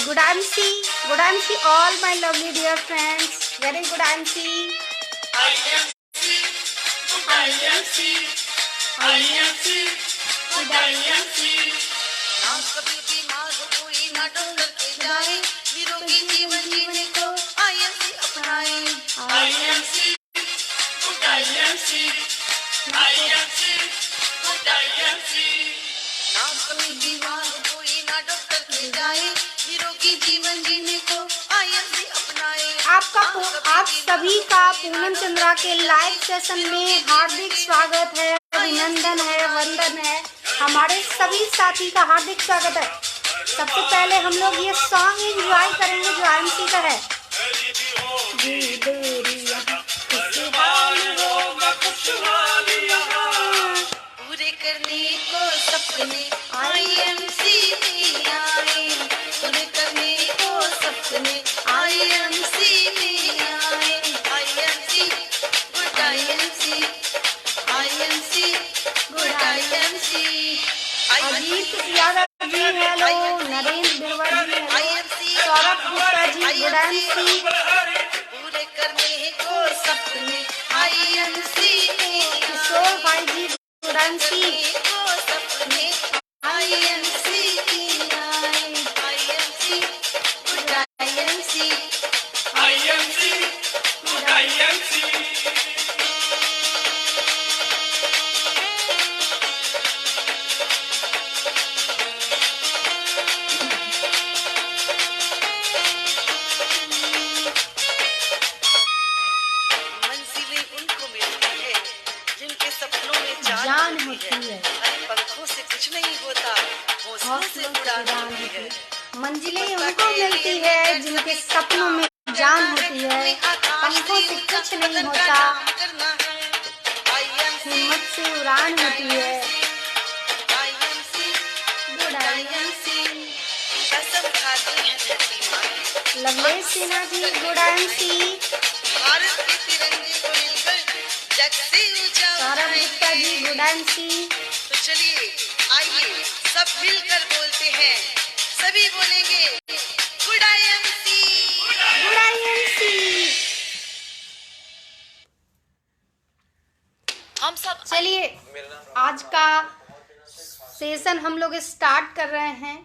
Good MC, all my lovely dear friends. Very good MC. ना कभी बीमार हो कोई ना डॉक्टर के जाए, निरोगी जीवन जीने को आईएमसी अपनाए। ना कभी बीमार हो कोई ना डॉक्टर के जाए, निरोगी जीवन जीने को आईएमसी अपनाए। आप सभी का पूनम चंद्रा के लाइव सेशन में हार्दिक स्वागत है, अभिनंदन है, वंदन है। हमारे सभी साथी का हार्दिक स्वागत है। सबसे पहले हम लोग ये सॉन्ग एंजॉय करेंगे जो आईएमसी का है। पूरे करने को सपने आईएमसी में आए, पूरे करने को सपने आईएमसी में आए। IMC good IMC, IMC good IMC. Ajit Yadav ji hello, Narendra Birwa ji hello, Saurabh Gupta ji good IMC. पूरे करने को सपने आईएमसी में, किशोर भाई जी गुड आईएमसी। को सपने आईएमसी में आए। आईएमसी गुड आईएमसी, मंजिलें उनको मिलती है जिनके सपनों में जान होती है। अरे पंखों से कुछ नहीं होता, हौसलों से उड़ान होती है। मंजिलें उनको मिलती है जिनके सपनों में जान होती है, पंखों से कुछ नहीं होता, करना है आईएमसी, हिम्मत से उड़ान होती है। IMC good IMC. कसम खाते हैं धरती माँ की, लवलेश सिन्हा जी गुड आईएमसी। भारत के तिरंगे को मिलकर जग से ऊंचा सौरभ उठाएंगे। Gupta ji good IMC. तो चलिए आइए सब मिलकर बोलते हैं, सभी बोलेंगे गुड आईएमसी। Good IMC. हम सब चलिए आज का सेशन हम लोग स्टार्ट कर रहे हैं।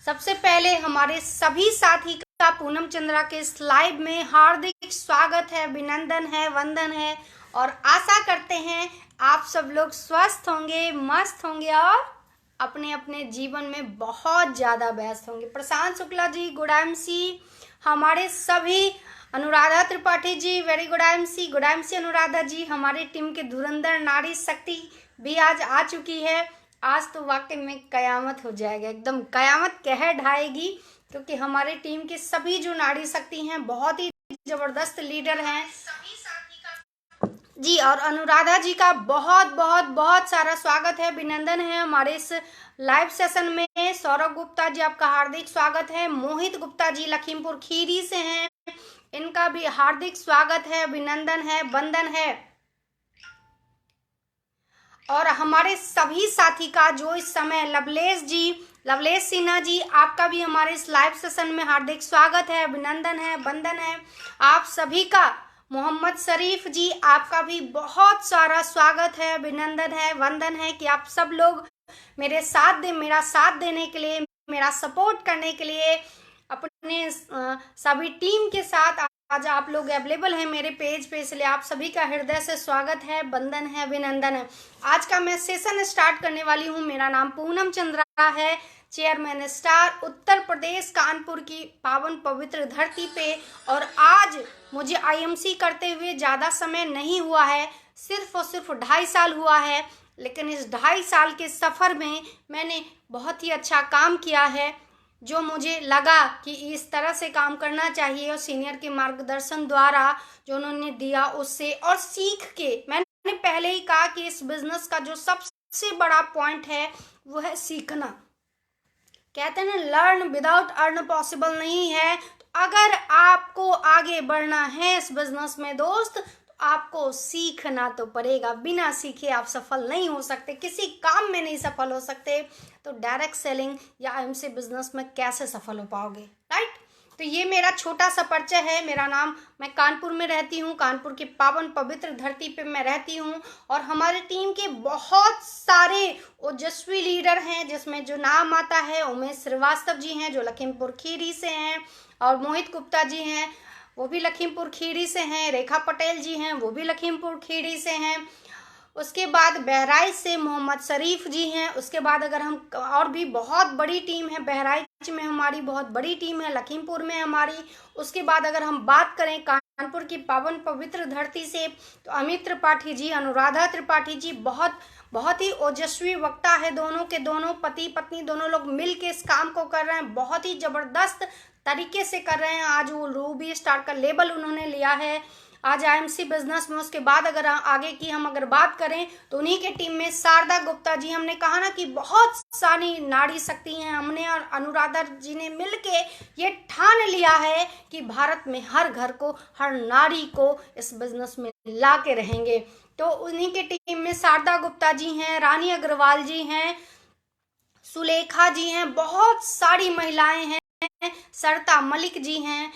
सबसे पहले हमारे सभी साथी का पूनम चंद्रा के इस लाइव में हार्दिक स्वागत है, अभिनंदन है, वंदन है और आशा करते हैं आप सब लोग स्वस्थ होंगे, मस्त होंगे और अपने अपने जीवन में बहुत ज़्यादा व्यस्त होंगे। प्रशांत शुक्ला जी गुड आईएमसी। हमारे सभी Anuradha Tripathi ji very good IMC Anuradha जी। हमारी टीम के धुरंधर नारी शक्ति भी आज आ चुकी है। आज तो वाकई में कयामत हो जाएगा, एकदम कयामत कह ढाएगी, क्योंकि हमारे टीम के सभी जो नारी शक्ति हैं बहुत ही जबरदस्त लीडर हैं जी। और अनुराधा जी का बहुत बहुत बहुत सारा स्वागत है, अभिनंदन है हमारे इस लाइव सेशन में। सौरभ गुप्ता जी आपका हार्दिक स्वागत है। मोहित गुप्ता जी लखीमपुर खीरी से हैं, इनका भी हार्दिक स्वागत है, अभिनंदन है, वंदन है। और हमारे सभी साथी का जो इस समय लवलेश सिन्हा जी आपका भी हमारे इस लाइव सेशन में हार्दिक स्वागत है, अभिनंदन है, वंदन है। आप सभी का मोहम्मद शरीफ जी आपका भी बहुत सारा स्वागत है, अभिनंदन है, वंदन है कि आप सब लोग मेरा साथ देने के लिए, मेरा सपोर्ट करने के लिए अपने सभी टीम के साथ आज आप लोग अवेलेबल हैं मेरे पेज पे, इसलिए आप सभी का हृदय से स्वागत है, वंदन है, अभिनंदन है। आज का मैं सेशन स्टार्ट करने वाली हूँ। मेरा नाम पूनम चंद्रा है, चेयरमैन स्टार उत्तर प्रदेश कानपुर की पावन पवित्र धरती पे। और आज मुझे आईएमसी करते हुए ज़्यादा समय नहीं हुआ है, सिर्फ और सिर्फ 2.5 साल हुआ है। लेकिन इस 2.5 साल के सफ़र में मैंने बहुत ही अच्छा काम किया है, जो मुझे लगा कि इस तरह से काम करना चाहिए। और सीनियर के मार्गदर्शन द्वारा जो उन्होंने दिया उससे और सीख के, मैंने पहले ही कहा कि इस बिजनेस का जो सबसे बड़ा पॉइंट है वो है सीखना। कहते हैं ना, लर्न विदाउट अर्न पॉसिबल नहीं है। तो अगर आपको आगे बढ़ना है इस बिजनेस में दोस्त, आपको सीखना तो पड़ेगा। बिना सीखे आप सफल नहीं हो सकते, किसी काम में नहीं सफल हो सकते। तो डायरेक्ट सेलिंग या एमसी बिजनेस में कैसे सफल हो पाओगे, राइट? तो ये मेरा छोटा सा परिचय है। मेरा नाम, मैं कानपुर में रहती हूँ, कानपुर की पावन पवित्र धरती पे मैं रहती हूँ। और हमारे टीम के बहुत सारे ओजस्वी लीडर हैं, जिसमें जो नाम आता है उमेश श्रीवास्तव जी हैं जो लखीमपुर खीरी से हैं, और मोहित गुप्ता जी हैं वो भी लखीमपुर खीरी से हैं, रेखा पटेल जी हैं वो भी लखीमपुर खीरी से हैं। उसके बाद बहराइच से मोहम्मद शरीफ जी हैं। उसके बाद अगर हम, और भी बहुत बड़ी टीम है, बहराइच में हमारी बहुत बड़ी टीम है, लखीमपुर में हमारी। उसके बाद अगर हम बात करें कानपुर की पावन पवित्र धरती से, तो अमित त्रिपाठी जी, अनुराधा त्रिपाठी जी बहुत ही ओजस्वी वक्ता है। दोनों के दोनों पति पत्नी दोनों लोग मिल के इस काम को कर रहे हैं, बहुत ही जबरदस्त तरीके से कर रहे हैं। आज वो रूबी स्टार का लेबल उन्होंने लिया है आज आईएमसी बिजनेस में। उसके बाद अगर आगे की हम अगर बात करें तो उन्हीं के टीम में शारदा गुप्ता जी, हमने कहा ना कि बहुत सारी नारी शक्ति हैं। हमने और अनुराधा जी ने मिलके ये ठान लिया है कि भारत में हर घर को, हर नारी को इस बिजनेस में ला के रहेंगे। तो उन्हीं के टीम में शारदा गुप्ता जी हैं, रानी अग्रवाल जी हैं, सुलेखा जी हैं, बहुत सारी महिलाएं हैं, सरिता मलिक जी हैं,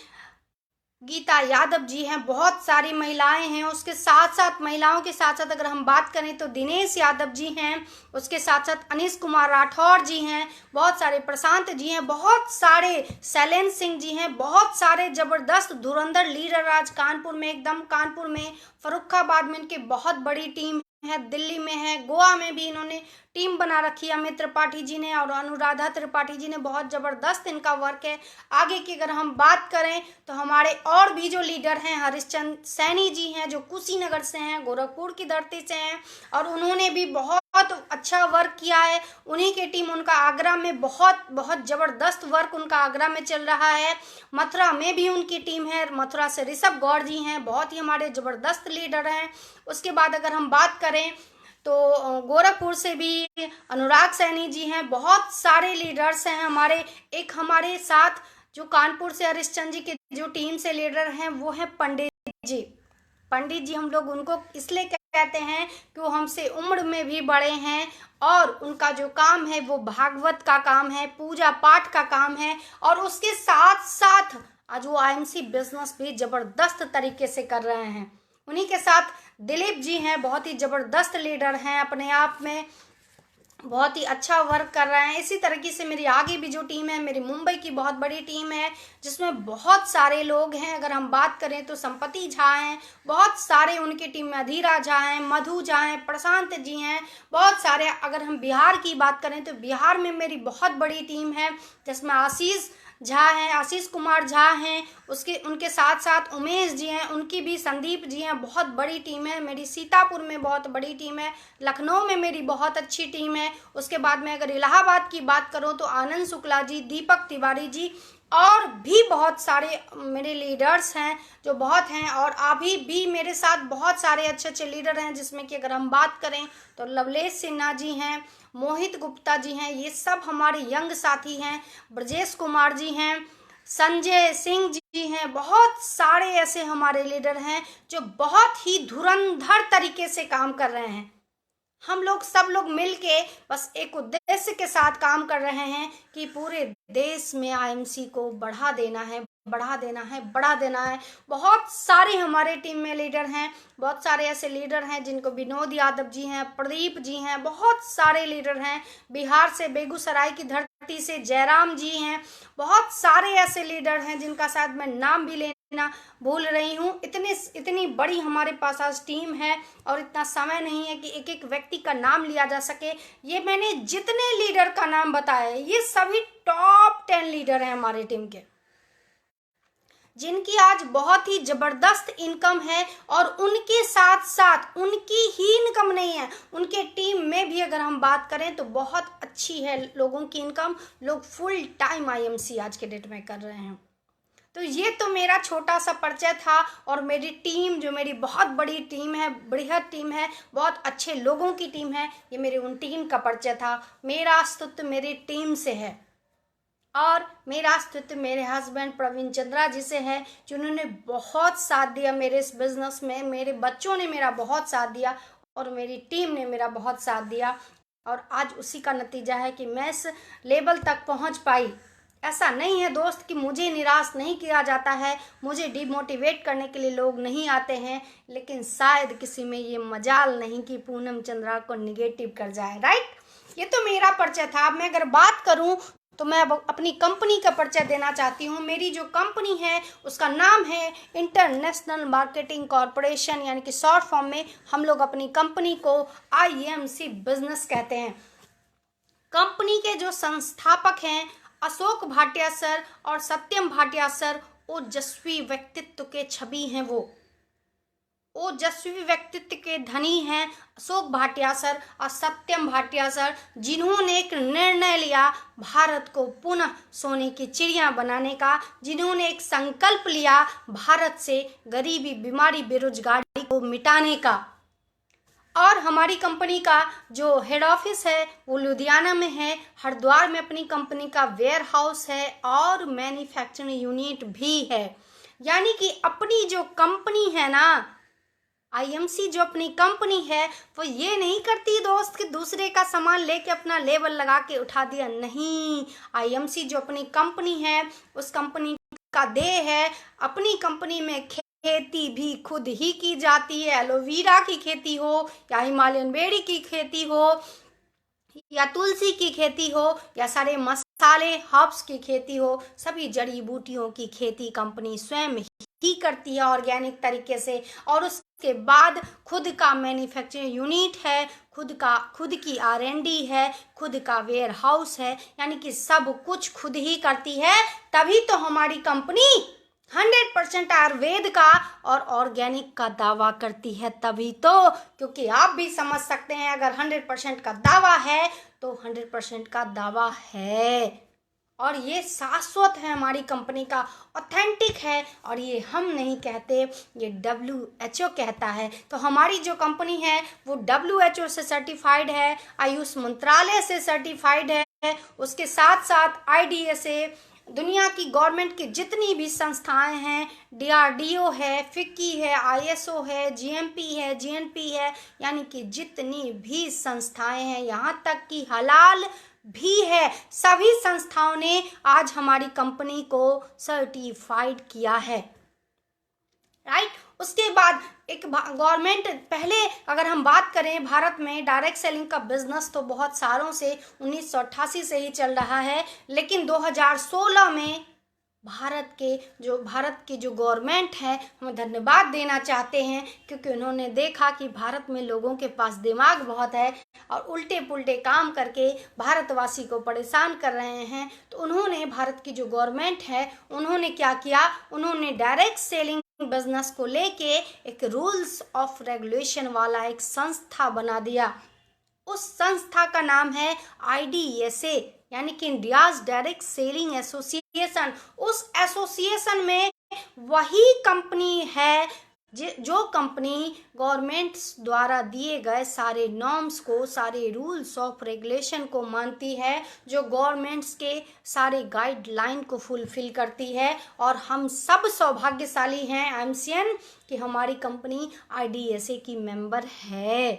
गीता यादव जी हैं, बहुत सारी महिलाएं हैं। उसके साथ साथ महिलाओं के साथ साथ अगर हम बात करें तो दिनेश यादव जी हैं, उसके साथ साथ अनीश कुमार राठौर जी हैं, बहुत सारे प्रशांत जी हैं, बहुत सारे शैलेंद्र सिंह जी हैं, बहुत सारे जबरदस्त धुरंधर लीडर आज कानपुर में, एकदम कानपुर में, फर्रुखाबाद में इनकी बहुत बड़ी टीम है, दिल्ली में है, गोवा में भी इन्होंने टीम बना रखी है अमित त्रिपाठी जी ने और अनुराधा त्रिपाठी जी ने। बहुत जबरदस्त इनका वर्क है। आगे की अगर हम बात करें तो हमारे और भी जो लीडर हैं, हरिश्चंद्र सैनी जी हैं जो कुशीनगर से हैं, गोरखपुर की धरती से हैं, और उन्होंने भी बहुत अच्छा वर्क किया है। उन्हीं की टीम, उनका आगरा में बहुत जबरदस्त वर्क उनका आगरा में चल रहा है। मथुरा में भी उनकी टीम है, मथुरा से ऋषभ गौड़ जी हैं, बहुत ही हमारे जबरदस्त लीडर हैं। उसके बाद अगर हम बात करें तो गोरखपुर से भी अनुराग सैनी जी हैं, बहुत सारे लीडर्स हैं हमारे। एक हमारे साथ जो कानपुर से हरिश्चंद्र जी के जो टीम से लीडर हैं वो है पंडित जी। पंडित जी हम लोग उनको इसलिए कहते हैं कि वो हमसे उम्र में भी बड़े हैं और उनका जो काम है वो भागवत का काम है, पूजा पाठ का काम है, और उसके साथ साथ आज वो आईएमसी बिजनेस भी जबरदस्त तरीके से कर रहे हैं। उन्हीं के साथ दिलीप जी हैं, बहुत ही जबरदस्त लीडर हैं, अपने आप में बहुत ही अच्छा वर्क कर रहे हैं। इसी तरीके से मेरी आगे भी जो टीम है, मेरी मुंबई की बहुत बड़ी टीम है जिसमें बहुत सारे लोग हैं। अगर हम बात करें तो संपत्ति झा हैं, बहुत सारे उनकी टीम में, अधीरा झा हैं, मधु झा हैं, प्रशांत जी हैं, बहुत सारे। अगर हम बिहार की बात करें तो बिहार में मेरी बहुत बड़ी टीम है जिसमें आशीष झा हैं, आशीष कुमार झा हैं, उनके साथ साथ उमेश जी हैं, उनकी भी, संदीप जी हैं, बहुत बड़ी टीम है। मेरी सीतापुर में बहुत बड़ी टीम है, लखनऊ में मेरी बहुत अच्छी टीम है। उसके बाद में अगर इलाहाबाद की बात करूं तो आनंद शुक्ला जी, दीपक तिवारी जी, और भी बहुत सारे मेरे लीडर्स हैं जो बहुत हैं। और अभी भी मेरे साथ बहुत सारे अच्छे अच्छे लीडर हैं, जिसमें कि अगर हम बात करें तो लवलेश सिन्हा जी हैं, मोहित गुप्ता जी हैं, ये सब हमारे यंग साथी हैं, ब्रजेश कुमार जी हैं, संजय सिंह जी हैं, बहुत सारे ऐसे हमारे लीडर हैं जो बहुत ही धुरंधर तरीके से काम कर रहे हैं। हम लोग सब लोग मिलके बस एक उद्देश्य के साथ काम कर रहे हैं कि पूरे देश में आईएमसी को बढ़ा देना है, बढ़ा देना है, बढ़ा देना है। बहुत सारे हमारे टीम में लीडर हैं, बहुत सारे ऐसे लीडर हैं जिनको विनोद यादव जी हैं, प्रदीप जी हैं, बहुत सारे लीडर हैं। बिहार से, बेगूसराय की धरती से जयराम जी हैं, बहुत सारे ऐसे लीडर हैं जिनका शायद मैं नाम भी लेना भूल रही हूँ। इतनी बड़ी हमारे पास आज टीम है और इतना समय नहीं है कि एक एक व्यक्ति का नाम लिया जा सके। ये मैंने जितने लीडर का नाम बताया है ये सभी टॉप 10 लीडर हैं हमारे टीम के, जिनकी आज बहुत ही जबरदस्त इनकम है। और उनके साथ साथ उनकी ही इनकम नहीं है, उनके टीम में भी अगर हम बात करें तो बहुत अच्छी है लोगों की इनकम। लोग फुल टाइम आईएमसी आज के डेट में कर रहे हैं। तो ये तो मेरा छोटा सा परिचय था। और मेरी टीम, जो मेरी बहुत बड़ी टीम है, बृहद टीम है, बहुत अच्छे लोगों की टीम है, ये मेरी उन टीम का परिचय था। मेरा अस्तित्व मेरी टीम से है और मेरा अस्तित्व मेरे हस्बैंड प्रवीण चंद्रा जी से है, जिन्होंने बहुत साथ दिया मेरे इस बिजनेस में। मेरे बच्चों ने मेरा बहुत साथ दिया और मेरी टीम ने मेरा बहुत साथ दिया, और आज उसी का नतीजा है कि मैं इस लेवल तक पहुंच पाई। ऐसा नहीं है दोस्त कि मुझे निराश नहीं किया जाता है, मुझे डिमोटिवेट करने के लिए लोग नहीं आते हैं, लेकिन शायद किसी में ये मजाल नहीं कि पूनम चंद्रा को निगेटिव कर जाए। राइट, ये तो मेरा परिचय था। अब मैं अगर बात करूं तो मैं अब अपनी कंपनी का परिचय देना चाहती हूँ। मेरी जो कंपनी है उसका नाम है इंटरनेशनल मार्केटिंग कॉरपोरेशन, यानी कि शॉर्ट फॉर्म में हम लोग अपनी कंपनी को IMC बिजनेस कहते हैं। कंपनी के जो संस्थापक हैं अशोक भाटिया सर और सत्यम भाटिया सर, ओजस्वी व्यक्तित्व के छवि हैं। वो ओजस्वी व्यक्तित्व के धनी हैं अशोक भाटिया सर और सत्यम भाटिया सर, जिन्होंने एक निर्णय लिया भारत को पुनः सोने की चिड़िया बनाने का, जिन्होंने एक संकल्प लिया भारत से गरीबी, बीमारी, बेरोजगारी को मिटाने का। और हमारी कंपनी का जो हेड ऑफिस है वो लुधियाना में है, हरिद्वार में अपनी कंपनी का वेयर हाउस है और मैन्युफैक्चरिंग यूनिट भी है। यानी कि अपनी जो कंपनी है ना, IMC जो अपनी कंपनी है वो ये नहीं करती दोस्त कि दूसरे का सामान लेके अपना लेबल लगा के उठा दिया। नहीं, IMC जो अपनी कंपनी है उस कंपनी का देह है, अपनी कंपनी में खेती भी खुद ही की जाती है। एलोवेरा की खेती हो या हिमालयन बेरी की खेती हो या तुलसी की खेती हो या सारे मसाले हर्ब्स की खेती हो, सभी जड़ी बूटियों की खेती कंपनी स्वयं ही करती है ऑर्गेनिक तरीके से। और उसके बाद खुद का मैन्युफैक्चरिंग यूनिट है, खुद की R&D है, खुद का वेयर हाउस है, यानी कि सब कुछ खुद ही करती है। तभी तो हमारी कंपनी 100% आयुर्वेद का और ऑर्गेनिक का दावा करती है। तभी तो, क्योंकि आप भी समझ सकते हैं अगर 100% का दावा है तो 100% का दावा है, और ये शाश्वत है, हमारी कंपनी का ऑथेंटिक है। और ये हम नहीं कहते, ये WHO कहता है। तो हमारी जो कंपनी है वो WHO से सर्टिफाइड है, आयुष मंत्रालय से सर्टिफाइड है, उसके साथ साथ IDSA, दुनिया की गवर्नमेंट की जितनी भी संस्थाएं हैं, DRDO है, FICCI है, ISO है, GMP है, GNP है, यानी कि जितनी भी संस्थाएं हैं, यहाँ तक कि हलाल भी है, सभी संस्थाओं ने आज हमारी कंपनी को सर्टिफाइड किया है। राइट, उसके बाद एक गवर्नमेंट, पहले अगर हम बात करें भारत में डायरेक्ट सेलिंग का बिजनेस तो बहुत सालों से 1988 से ही चल रहा है, लेकिन 2016 में भारत की जो गवर्नमेंट है, हम धन्यवाद देना चाहते हैं, क्योंकि उन्होंने देखा कि भारत में लोगों के पास दिमाग बहुत है और उल्टे पुल्टे काम करके भारतवासी को परेशान कर रहे हैं। तो उन्होंने, भारत की जो गवर्नमेंट है, उन्होंने क्या किया, उन्होंने डायरेक्ट सेलिंग बिजनेस को लेके एक रूल्स ऑफ रेगुलेशन वाला एक संस्था बना दिया। उस संस्था का नाम है IDSA, यानी कि इंडियाज डायरेक्ट सेलिंग एसोसिएशन। उस एसोसिएशन में वही कंपनी है जो कंपनी गवर्नमेंट्स द्वारा दिए गए सारे नॉर्म्स को, सारे रूल्स ऑफ रेगुलेशन को मानती है, जो गवर्नमेंट्स के सारे गाइडलाइन को फुलफिल करती है। और हम सब सौभाग्यशाली हैं IMCN कि हमारी कंपनी IDSA की मेंबर है।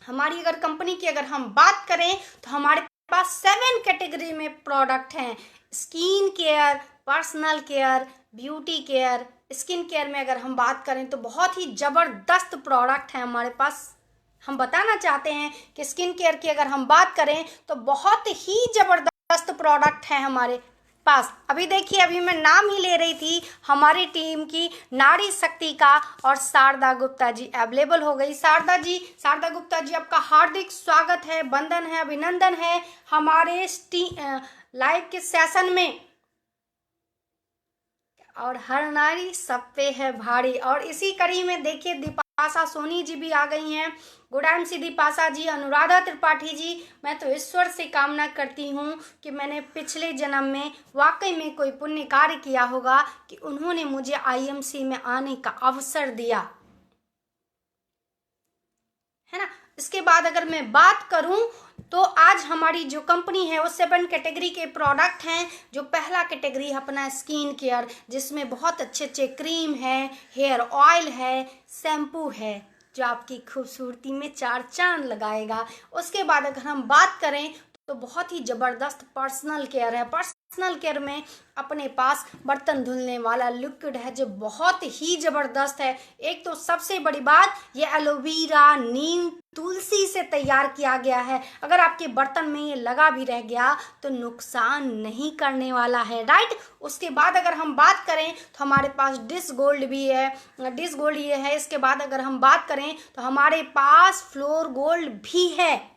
हमारी अगर कंपनी की अगर हम बात करें तो हमारे पास 7 कैटेगरी में प्रोडक्ट हैं। Skin care, personal care, beauty care. Skin care में अगर हम बात करें तो बहुत ही ज़बरदस्त प्रोडक्ट है हमारे पास। हम बताना चाहते हैं कि स्किन केयर की अगर हम बात करें तो बहुत ही ज़बरदस्त प्रोडक्ट है हमारे पास। अभी देखिए, अभी मैं नाम ही ले रही थी हमारी टीम की, नारी शक्ति का, और शारदा गुप्ता जी अवेलेबल हो गई। शारदा गुप्ता जी, आपका हार्दिक स्वागत है, वंदन है, अभिनंदन है हमारे लाइव के सेशन में। और हर नारी सब पे है भारी। और इसी कड़ी में देखिए दीपाशा सोनी जी भी आ गई हैं। गुड MC दीपाशा जी, अनुराधा त्रिपाठी जी, मैं तो ईश्वर से कामना करती हूँ कि मैंने पिछले जन्म में वाकई में कोई पुण्य कार्य किया होगा कि उन्होंने मुझे IMC में आने का अवसर दिया, है ना। इसके बाद अगर मैं बात करूं तो आज हमारी जो कंपनी है वो 7 कैटेगरी के प्रोडक्ट हैं। जो पहला कैटेगरी है अपना स्किन केयर, जिसमें बहुत अच्छे क्रीम है, हेयर ऑयल है, शैम्पू है, जो आपकी खूबसूरती में 4 चांद लगाएगा। उसके बाद अगर हम बात करें तो बहुत ही ज़बरदस्त पर्सनल केयर है। पर्सनल केयर में अपने पास बर्तन धुलने वाला लिक्विड है जो बहुत ही ज़बरदस्त है। एक तो सबसे बड़ी बात, ये एलोवेरा, नीम, तुलसी से तैयार किया गया है। अगर आपके बर्तन में ये लगा भी रह गया तो नुकसान नहीं करने वाला है, राइट। उसके बाद अगर हम बात करें तो हमारे पास डिश गोल्ड भी है, डिश गोल्ड ये है। इसके बाद अगर हम बात करें तो हमारे पास फ्लोर गोल्ड भी है,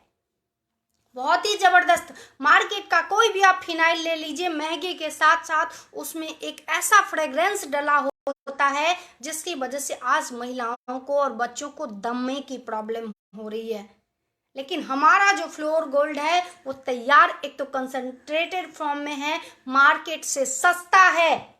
बहुत ही जबरदस्त। मार्केट का कोई भी आप फिनाइल ले लीजिए, महंगे के साथ साथ उसमें एक ऐसा फ्रेग्रेंस डला होता है जिसकी वजह से आज महिलाओं को और बच्चों को दमे की प्रॉब्लम हो रही है। लेकिन हमारा जो फ्लोर गोल्ड है वो तैयार एक तो कंसंट्रेटेड फॉर्म में है, मार्केट से सस्ता है,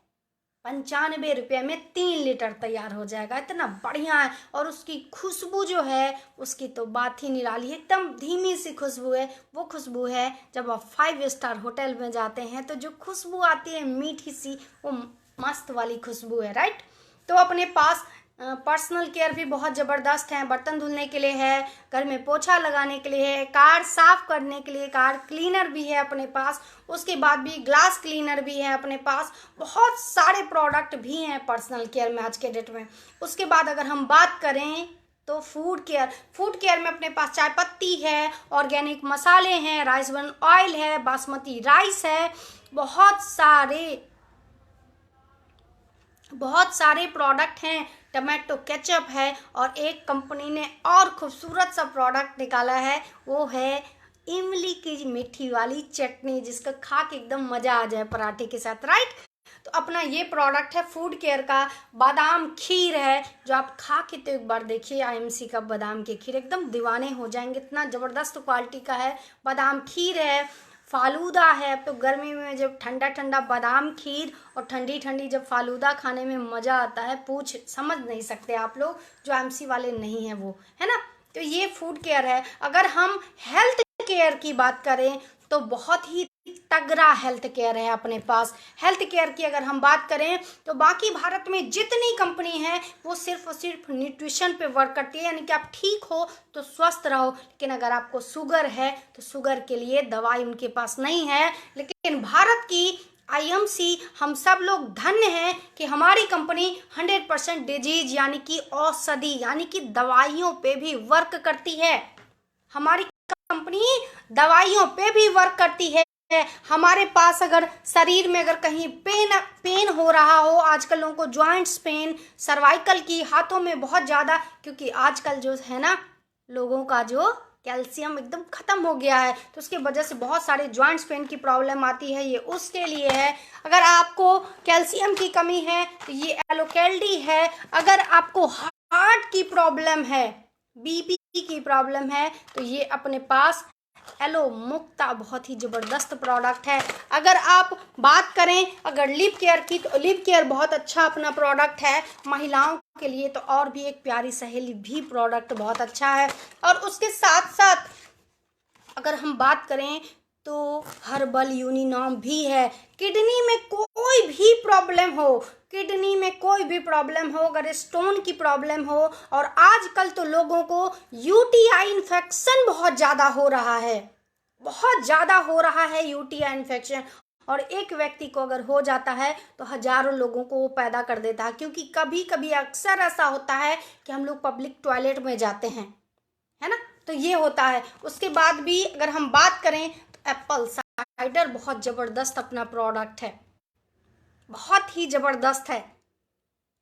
95 रुपये में 3 लीटर तैयार हो जाएगा, इतना बढ़िया है। और उसकी खुशबू जो है उसकी तो बात ही निराली है, एकदम धीमी सी खुशबू है। वो खुशबू है जब आप 5 स्टार होटल में जाते हैं तो जो खुशबू आती है मीठी सी, वो मस्त वाली खुशबू है, राइट। तो अपने पास पर्सनल केयर भी बहुत ज़बरदस्त है, बर्तन धुलने के लिए है, घर में पोछा लगाने के लिए है, कार साफ करने के लिए कार क्लीनर भी है अपने पास, उसके बाद भी ग्लास क्लीनर भी है अपने पास, बहुत सारे प्रोडक्ट भी हैं पर्सनल केयर में आज के डेट में। उसके बाद अगर हम बात करें तो फूड केयर में अपने पास चाय पत्ती है, ऑर्गेनिक मसाले हैं, राइस ब्रान ऑयल है, बासमती राइस है, बहुत सारे प्रोडक्ट हैं, टमाटो केचप है। और एक कंपनी ने और खूबसूरत सा प्रोडक्ट निकाला है, वो है इमली की मीठी वाली चटनी, जिसका खा के एकदम मज़ा आ जाए पराठे के साथ, राइट। तो अपना ये प्रोडक्ट है फूड केयर का। बादाम खीर है जो आप खा के तो एक बार देखिए, IMC का बादाम की खीर, एकदम दीवाने हो जाएंगे, इतना ज़बरदस्त क्वालिटी का है। बादाम खीर है, फालूदा है। अब तो गर्मी में जब ठंडा ठंडा बादाम खीर और ठंडी ठंडी जब फालूदा खाने में मज़ा आता है, समझ नहीं सकते आप लोग जो IMC वाले नहीं हैं वो, है ना। तो ये फूड केयर है। अगर हम हेल्थ केयर की बात करें तो बहुत ही तगड़ा हेल्थ केयर है अपने पास। हेल्थ केयर की अगर हम बात करें तो बाकी भारत में जितनी कंपनी है वो सिर्फ और सिर्फ न्यूट्रिशन पे वर्क करती है, यानी कि आप ठीक हो तो स्वस्थ रहो। लेकिन अगर आपको शुगर है तो शुगर के लिए दवाई उनके पास नहीं है। लेकिन भारत की IMC, हम सब लोग धन्य हैं कि हमारी कंपनी 100% डिजीज यानी कि औषधि यानी कि दवाइयों पे भी वर्क करती है। हमारी कंपनी दवाइयों पे भी वर्क करती है। हमारे पास अगर शरीर में अगर कहीं पेन हो रहा हो, आजकल लोगों को जॉइंट्स पेन, सर्वाइकल की, हाथों में बहुत ज़्यादा, क्योंकि आजकल जो है ना लोगों का जो कैल्शियम एकदम ख़त्म हो गया है, तो उसकी वजह से बहुत सारे जॉइंट्स पेन की प्रॉब्लम आती है, ये उसके लिए है। अगर आपको कैल्शियम की कमी है तो ये एलोकेल्डी है। अगर आपको हार्ट की प्रॉब्लम है, BP की प्रॉब्लम है, तो ये अपने पास एलो मुक्ता बहुत ही ज़बरदस्त प्रोडक्ट है। अगर आप बात करें अगर लिप केयर की, तो लिप केयर बहुत अच्छा अपना प्रोडक्ट है महिलाओं के लिए। तो और भी एक प्यारी सहेली भी प्रोडक्ट बहुत अच्छा है। और उसके साथ साथ अगर हम बात करें तो हर्बल यूनिनॉम भी है। किडनी में कोई भी प्रॉब्लम हो, अगर स्टोन की प्रॉब्लम हो, और आजकल तो लोगों को UTI इन्फेक्शन बहुत ज़्यादा हो रहा है, UTI इन्फेक्शन। और एक व्यक्ति को अगर हो जाता है तो हजारों लोगों को वो पैदा कर देता है, क्योंकि कभी कभी अक्सर ऐसा होता है कि हम लोग पब्लिक टॉयलेट में जाते हैं, है ना, तो ये होता है। उसके बाद भी अगर हम बात करें तो एप्पल साइडर बहुत ज़बरदस्त अपना प्रोडक्ट है, बहुत ही ज़बरदस्त है।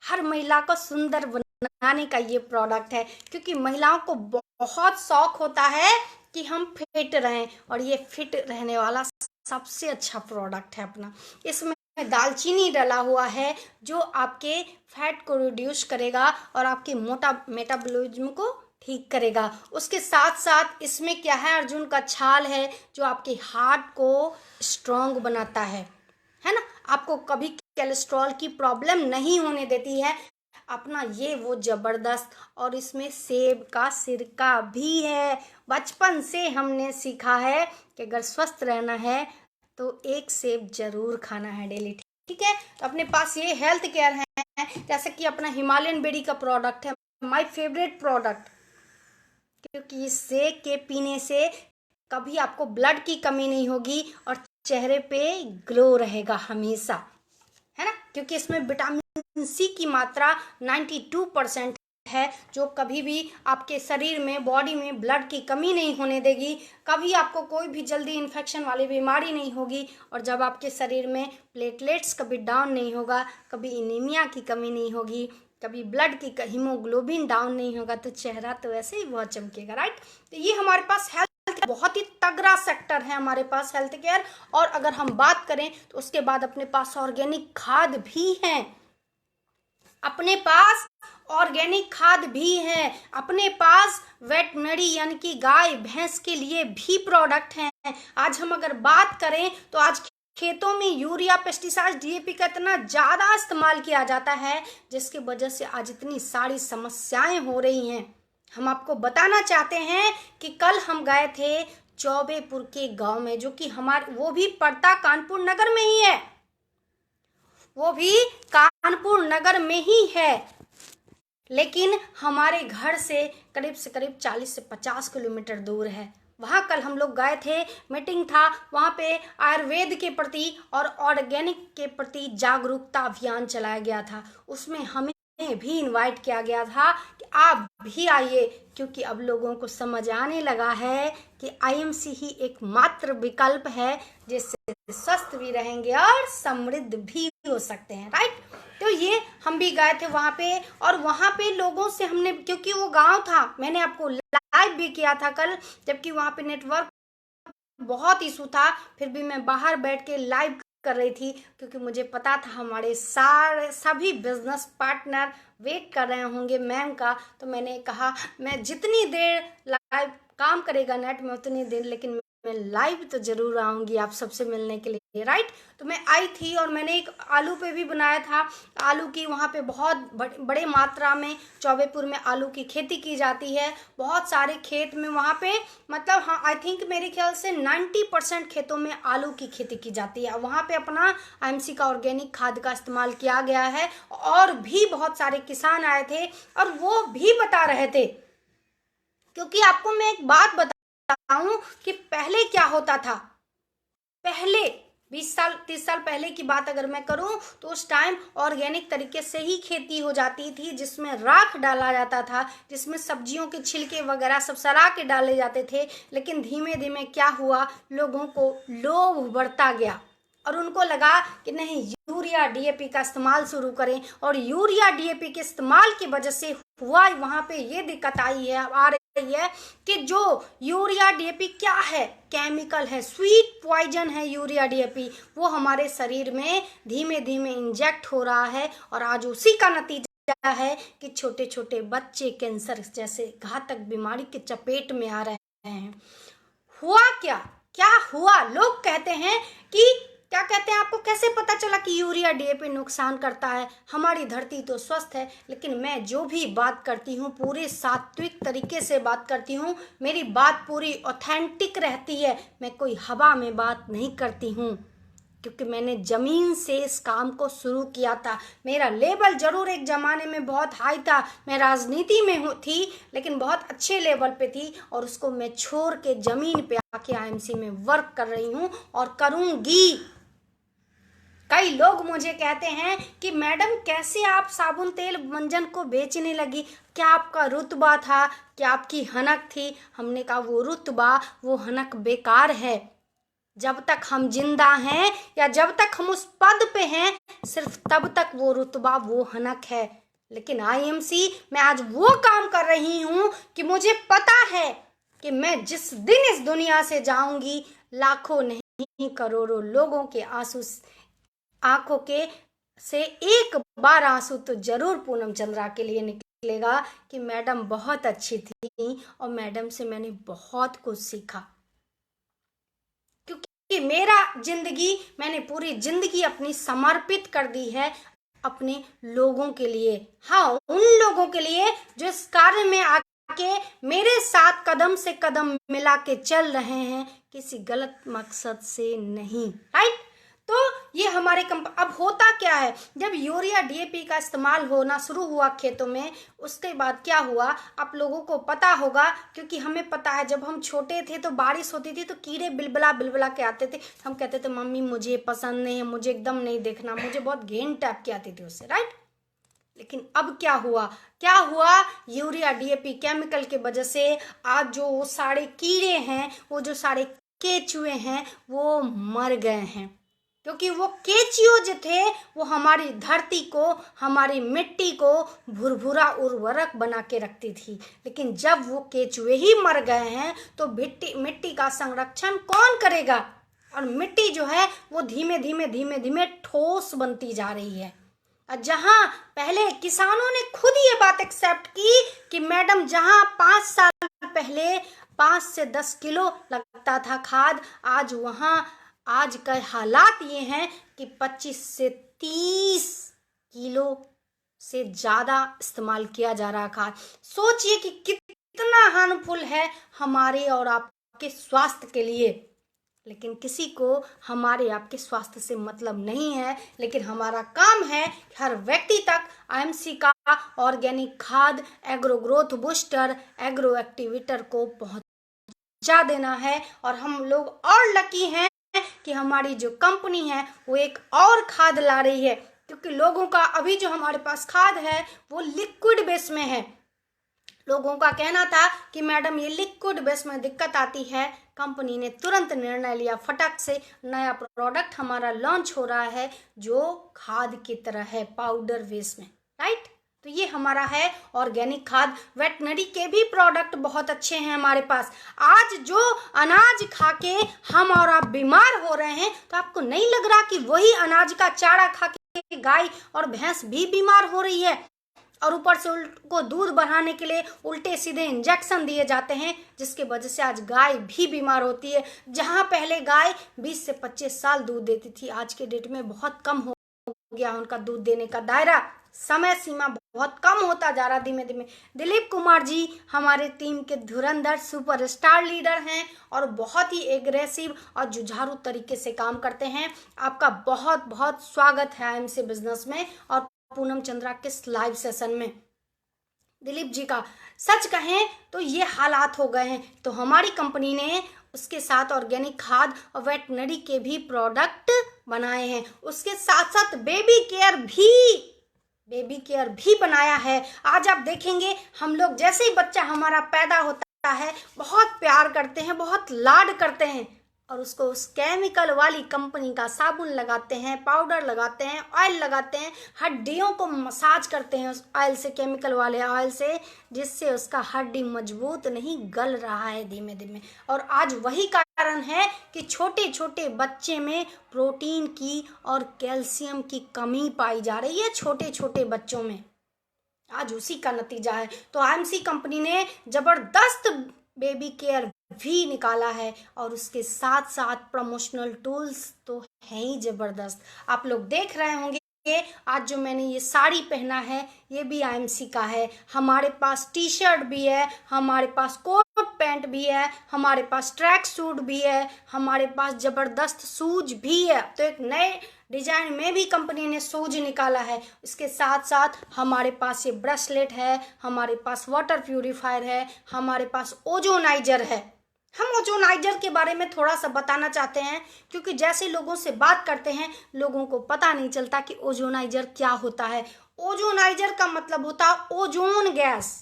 हर महिला को सुंदर बनाने का ये प्रोडक्ट है, क्योंकि महिलाओं को बहुत शौक होता है कि हम फिट रहें, और ये फिट रहने वाला सबसे अच्छा प्रोडक्ट है अपना। इसमें दालचीनी डाला हुआ है जो आपके फैट को रिड्यूस करेगा और आपके मेटाबॉलिज्म को ठीक करेगा। उसके साथ साथ इसमें क्या है, अर्जुन का छाल है जो आपके हार्ट को स्ट्रॉन्ग बनाता है ना, आपको कभी कोलेस्ट्रॉल की प्रॉब्लम नहीं होने देती है अपना ये वो ज़बरदस्त। और इसमें सेब का सिरका भी है। बचपन से हमने सीखा है कि अगर स्वस्थ रहना है तो एक सेब जरूर खाना है डेली, ठीक है। तो अपने पास ये हेल्थ केयर है, जैसे कि अपना हिमालयन बेरी का प्रोडक्ट है, माय फेवरेट प्रोडक्ट, क्योंकि इसे के पीने से कभी आपको ब्लड की कमी नहीं होगी और चेहरे पे ग्लो रहेगा हमेशा, है ना, क्योंकि इसमें विटामिन सी की मात्रा 92% है, जो कभी भी आपके शरीर में, बॉडी में ब्लड की कमी नहीं होने देगी, कभी आपको कोई भी जल्दी इन्फेक्शन वाली बीमारी नहीं होगी। और जब आपके शरीर में प्लेटलेट्स कभी डाउन नहीं होगा, कभी एनीमिया की कमी नहीं होगी, कभी ब्लड की हीमोग्लोबिन डाउन नहीं होगा, तो चेहरा तो वैसे ही बहुत चमकेगा, राइट। तो ये हमारे पास हेल्थ बहुत ही तगड़ा सेक्टर है हमारे पास, हेल्थ केयर। और अगर हम बात करें तो उसके बाद अपने पास ऑर्गेनिक खाद भी है, अपने पास ऑर्गेनिक खाद भी है, अपने पास वेटनरी यानी कि गाय भैंस के लिए भी प्रोडक्ट हैं। आज हम अगर बात करें तो आज खेतों में यूरिया, पेस्टिसाइड, डीएपी का इतना ज़्यादा इस्तेमाल किया जाता है, जिसकी वजह से आज इतनी सारी समस्याएं हो रही हैं। हम आपको बताना चाहते हैं कि कल हम गए थे चौबेपुर के गांव में, जो कि वो भी पड़ता कानपुर नगर में ही है, वो भी कानपुर नगर में ही है, लेकिन हमारे घर से करीब 40 से 50 किलोमीटर दूर है। वहाँ कल हम लोग गए थे, मीटिंग था, वहाँ पे आयुर्वेद के प्रति और ऑर्गेनिक के प्रति जागरूकता अभियान चलाया गया था। उसमें हमें भी इनवाइट किया गया था कि आप भी आइए, क्योंकि अब लोगों को समझ आने लगा है कि आईएमसी ही एकमात्र विकल्प है जिससे स्वस्थ भी रहेंगे और समृद्ध भी हो सकते हैं, राइट। तो ये हम भी गए थे वहाँ पे, और वहाँ पे लोगों से हमने, क्योंकि वो गांव था, मैंने आपको लाइव भी किया था कल, जबकि वहाँ पे नेटवर्क बहुत इशू था, फिर भी मैं बाहर बैठ के लाइव कर रही थी, क्योंकि मुझे पता था हमारे सभी बिजनेस पार्टनर वेट कर रहे होंगे मैम का। तो मैंने कहा मैं जितनी देर लाइव काम करेगा नेट में उतनी देर, लेकिन मैं लाइव तो जरूर आऊंगी आप सबसे मिलने के लिए, राइट। तो मैं आई थी और मैंने एक आलू पे भी बनाया था। आलू की वहाँ पे बहुत बड़े मात्रा में चौबेपुर में आलू की खेती की जाती है, बहुत सारे खेत में वहाँ पे, मतलब हाँ आई थिंक मेरे ख्याल से 90% खेतों में आलू की खेती की जाती है। वहाँ पे अपना आईएमसी का ऑर्गेनिक खाद का इस्तेमाल किया गया है, और भी बहुत सारे किसान आए थे और वो भी बता रहे थे, क्योंकि आपको मैं एक बात बताऊं कि पहले क्या होता था, पहले 20 साल 30 साल पहले की बात अगर मैं करूं तो उस टाइम ऑर्गेनिक तरीके से ही खेती हो जाती थी, जिसमें राख डाला जाता था, जिसमें सब्जियों के छिलके वगैरह सब सड़ा के डाले जाते थे। लेकिन धीमे धीमे क्या हुआ, लोगों को लोभ बढ़ता गया और उनको लगा कि नहीं यूरिया डीएपी का इस्तेमाल शुरू करें, और यूरिया डीएपी के इस्तेमाल की वजह से हुआ वहाँ पे ये दिक्कत आ रही है कि जो यूरिया डीएपी क्या है, केमिकल है, स्वीट पॉइजन है यूरिया डीएपी, वो हमारे शरीर में धीमे धीमे इंजेक्ट हो रहा है, और आज उसी का नतीजा है कि छोटे छोटे बच्चे कैंसर जैसे घातक बीमारी के चपेट में आ रहे हैं। हुआ क्या हुआ, लोग कहते हैं कि क्या कहते हैं, आपको कैसे पता चला कि यूरिया डीएपी नुकसान करता है, हमारी धरती तो स्वस्थ है। लेकिन मैं जो भी बात करती हूँ पूरे सात्विक तरीके से बात करती हूँ, मेरी बात पूरी ऑथेंटिक रहती है, मैं कोई हवा में बात नहीं करती हूँ, क्योंकि मैंने ज़मीन से इस काम को शुरू किया था। मेरा लेवल ज़रूर एक ज़माने में बहुत हाई था, मैं राजनीति में थी, लेकिन बहुत अच्छे लेवल पे थी, और उसको मैं छोड़ के ज़मीन पे आके आईएमसी में वर्क कर रही हूँ और करूँगी। कई लोग मुझे कहते हैं कि मैडम कैसे आप साबुन तेल मंजन को बेचने लगी, क्या आपका रुतबा था, क्या आपकी हनक थी। हमने कहा वो रुतबा वो हनक बेकार है, जब तक हम जिंदा हैं या जब तक हम उस पद पे हैं सिर्फ तब तक वो रुतबा वो हनक है। लेकिन आईएमसी में आज वो काम कर रही हूँ कि मुझे पता है कि मैं जिस दिन इस दुनिया से जाऊंगी लाखों नहीं करोड़ों लोगों के आंखों के से एक बार आंसू तो जरूर पूनम चंद्रा के लिए निकलेगा कि मैडम बहुत अच्छी थी और मैडम से मैंने बहुत कुछ सीखा, क्योंकि मेरा जिंदगी मैंने पूरी जिंदगी अपनी समर्पित कर दी है अपने लोगों के लिए। हाँ, उन लोगों के लिए जो इस कार्य में आके मेरे साथ कदम से कदम मिला के चल रहे हैं, किसी गलत मकसद से नहीं, राइट। तो ये हमारे अब होता क्या है, जब यूरिया डीएपी का इस्तेमाल होना शुरू हुआ खेतों में, उसके बाद क्या हुआ आप लोगों को पता होगा, क्योंकि हमें पता है जब हम छोटे थे तो बारिश होती थी तो कीड़े बिलबिला बिलबिला के आते थे, हम कहते थे मम्मी मुझे पसंद नहीं है, मुझे एकदम नहीं देखना, मुझे बहुत घेन टाइप की आती थी उससे, राइट। लेकिन अब क्या हुआ यूरिया डीएपी केमिकल के वजह से आज जो वो सारे कीड़े हैं, वो जो सारे केचुए हैं वो मर गए हैं, क्योंकि वो केचुए जो थे वो हमारी धरती को, हमारी मिट्टी को भुरभुरा उर्वरक बना के रखती थी। लेकिन जब वो केचुए ही मर गए हैं तो मिट्टी का संरक्षण कौन करेगा, और मिट्टी जो है वो धीमे धीमे ठोस बनती जा रही है। जहां पहले किसानों ने खुद ये बात एक्सेप्ट की कि मैडम जहां 5 साल पहले 5 से 10 किलो लगता था खाद, आज का हालात ये हैं कि 25 से 30 किलो से ज़्यादा इस्तेमाल किया जा रहा खाद। सोचिए कि कितना हार्मफुल है हमारे और आपके स्वास्थ्य के लिए। लेकिन किसी को हमारे आपके स्वास्थ्य से मतलब नहीं है, लेकिन हमारा काम है हर व्यक्ति तक आईएमसी का ऑर्गेनिक खाद, agro growth booster, agro activator को पहुंचा देना है। और हम लोग और लकी हैं कि हमारी जो कंपनी है वो एक और खाद ला रही है, क्योंकि लोगों का अभी जो हमारे पास खाद है वो लिक्विड बेस में है। लोगों का कहना था कि मैडम ये लिक्विड बेस में दिक्कत आती है। कंपनी ने तुरंत निर्णय लिया, फटक से नया प्रोडक्ट हमारा लॉन्च हो रहा है जो खाद की तरह है, पाउडर बेस में, राइट। तो ये हमारा है ऑर्गेनिक खाद। वेटनरी के भी प्रोडक्ट बहुत अच्छे हैं हमारे पास। आज जो अनाज खा के हम और आप बीमार हो रहे हैं, तो आपको नहीं लग रहा कि वही अनाज का चारा खा के गाय और भैंस भी बीमार हो रही है, और ऊपर से उनको दूध बढ़ाने के लिए उल्टे सीधे इंजेक्शन दिए जाते हैं, जिसके वजह से आज गाय भी बीमार होती है। जहां पहले गाय 20 से 25 साल दूध देती थी, आज के डेट में बहुत कम हो गया उनका दूध देने का दायरा, समय सीमा बहुत कम होता जा रहा धीमे धीमे। दिलीप कुमार जी हमारे टीम के धुरंधर सुपरस्टार लीडर हैं और बहुत ही एग्रेसिव और जुझारू तरीके से काम करते हैं। आपका बहुत बहुत स्वागत है आईएमसी बिजनेस में और पूनम चंद्रा के लाइव सेशन में। दिलीप जी का सच कहें तो ये हालात हो गए हैं, तो हमारी कंपनी ने उसके साथ ऑर्गेनिक खाद और वेटनरी के भी प्रोडक्ट बनाए हैं। उसके साथ साथ बेबी केयर भी बनाया है। आज आप देखेंगे हम लोग जैसे ही बच्चा हमारा पैदा होता है बहुत प्यार करते हैं, बहुत लाड करते हैं, और उसको उस केमिकल वाली कंपनी का साबुन लगाते हैं, पाउडर लगाते हैं, ऑयल लगाते हैं, हड्डियों को मसाज करते हैं उस ऑयल से, केमिकल वाले ऑयल से, जिससे उसका हड्डी मजबूत नहीं गल रहा है धीमे धीमे। और आज वही कारण है कि छोटे छोटे बच्चे में प्रोटीन की और कैल्शियम की कमी पाई जा रही है, छोटे छोटे बच्चों में। आज उसी का नतीजा है। तो आईएमसी कंपनी ने जबरदस्त बेबी केयर भी निकाला है, और उसके साथ साथ प्रमोशनल टूल्स तो है ही जबरदस्त। आप लोग देख रहे होंगे आज जो मैंने ये साड़ी पहना है ये भी आईएमसी का है। हमारे पास टी शर्ट भी है, हमारे पास कोट पैंट भी है, हमारे पास ट्रैक सूट भी है, हमारे पास जबरदस्त शूज भी है। तो एक नए डिजाइन में भी कंपनी ने शूज निकाला है। इसके साथ साथ हमारे पास ये ब्रेसलेट है, हमारे पास वाटर प्यूरिफायर है, हमारे पास ओजोनाइजर है। हम ओजोनाइजर के बारे में थोड़ा सा बताना चाहते हैं, क्योंकि जैसे लोगों से बात करते हैं लोगों को पता नहीं चलता कि ओजोनाइजर क्या होता है। ओजोनाइजर का मतलब होता है ओजोन गैस।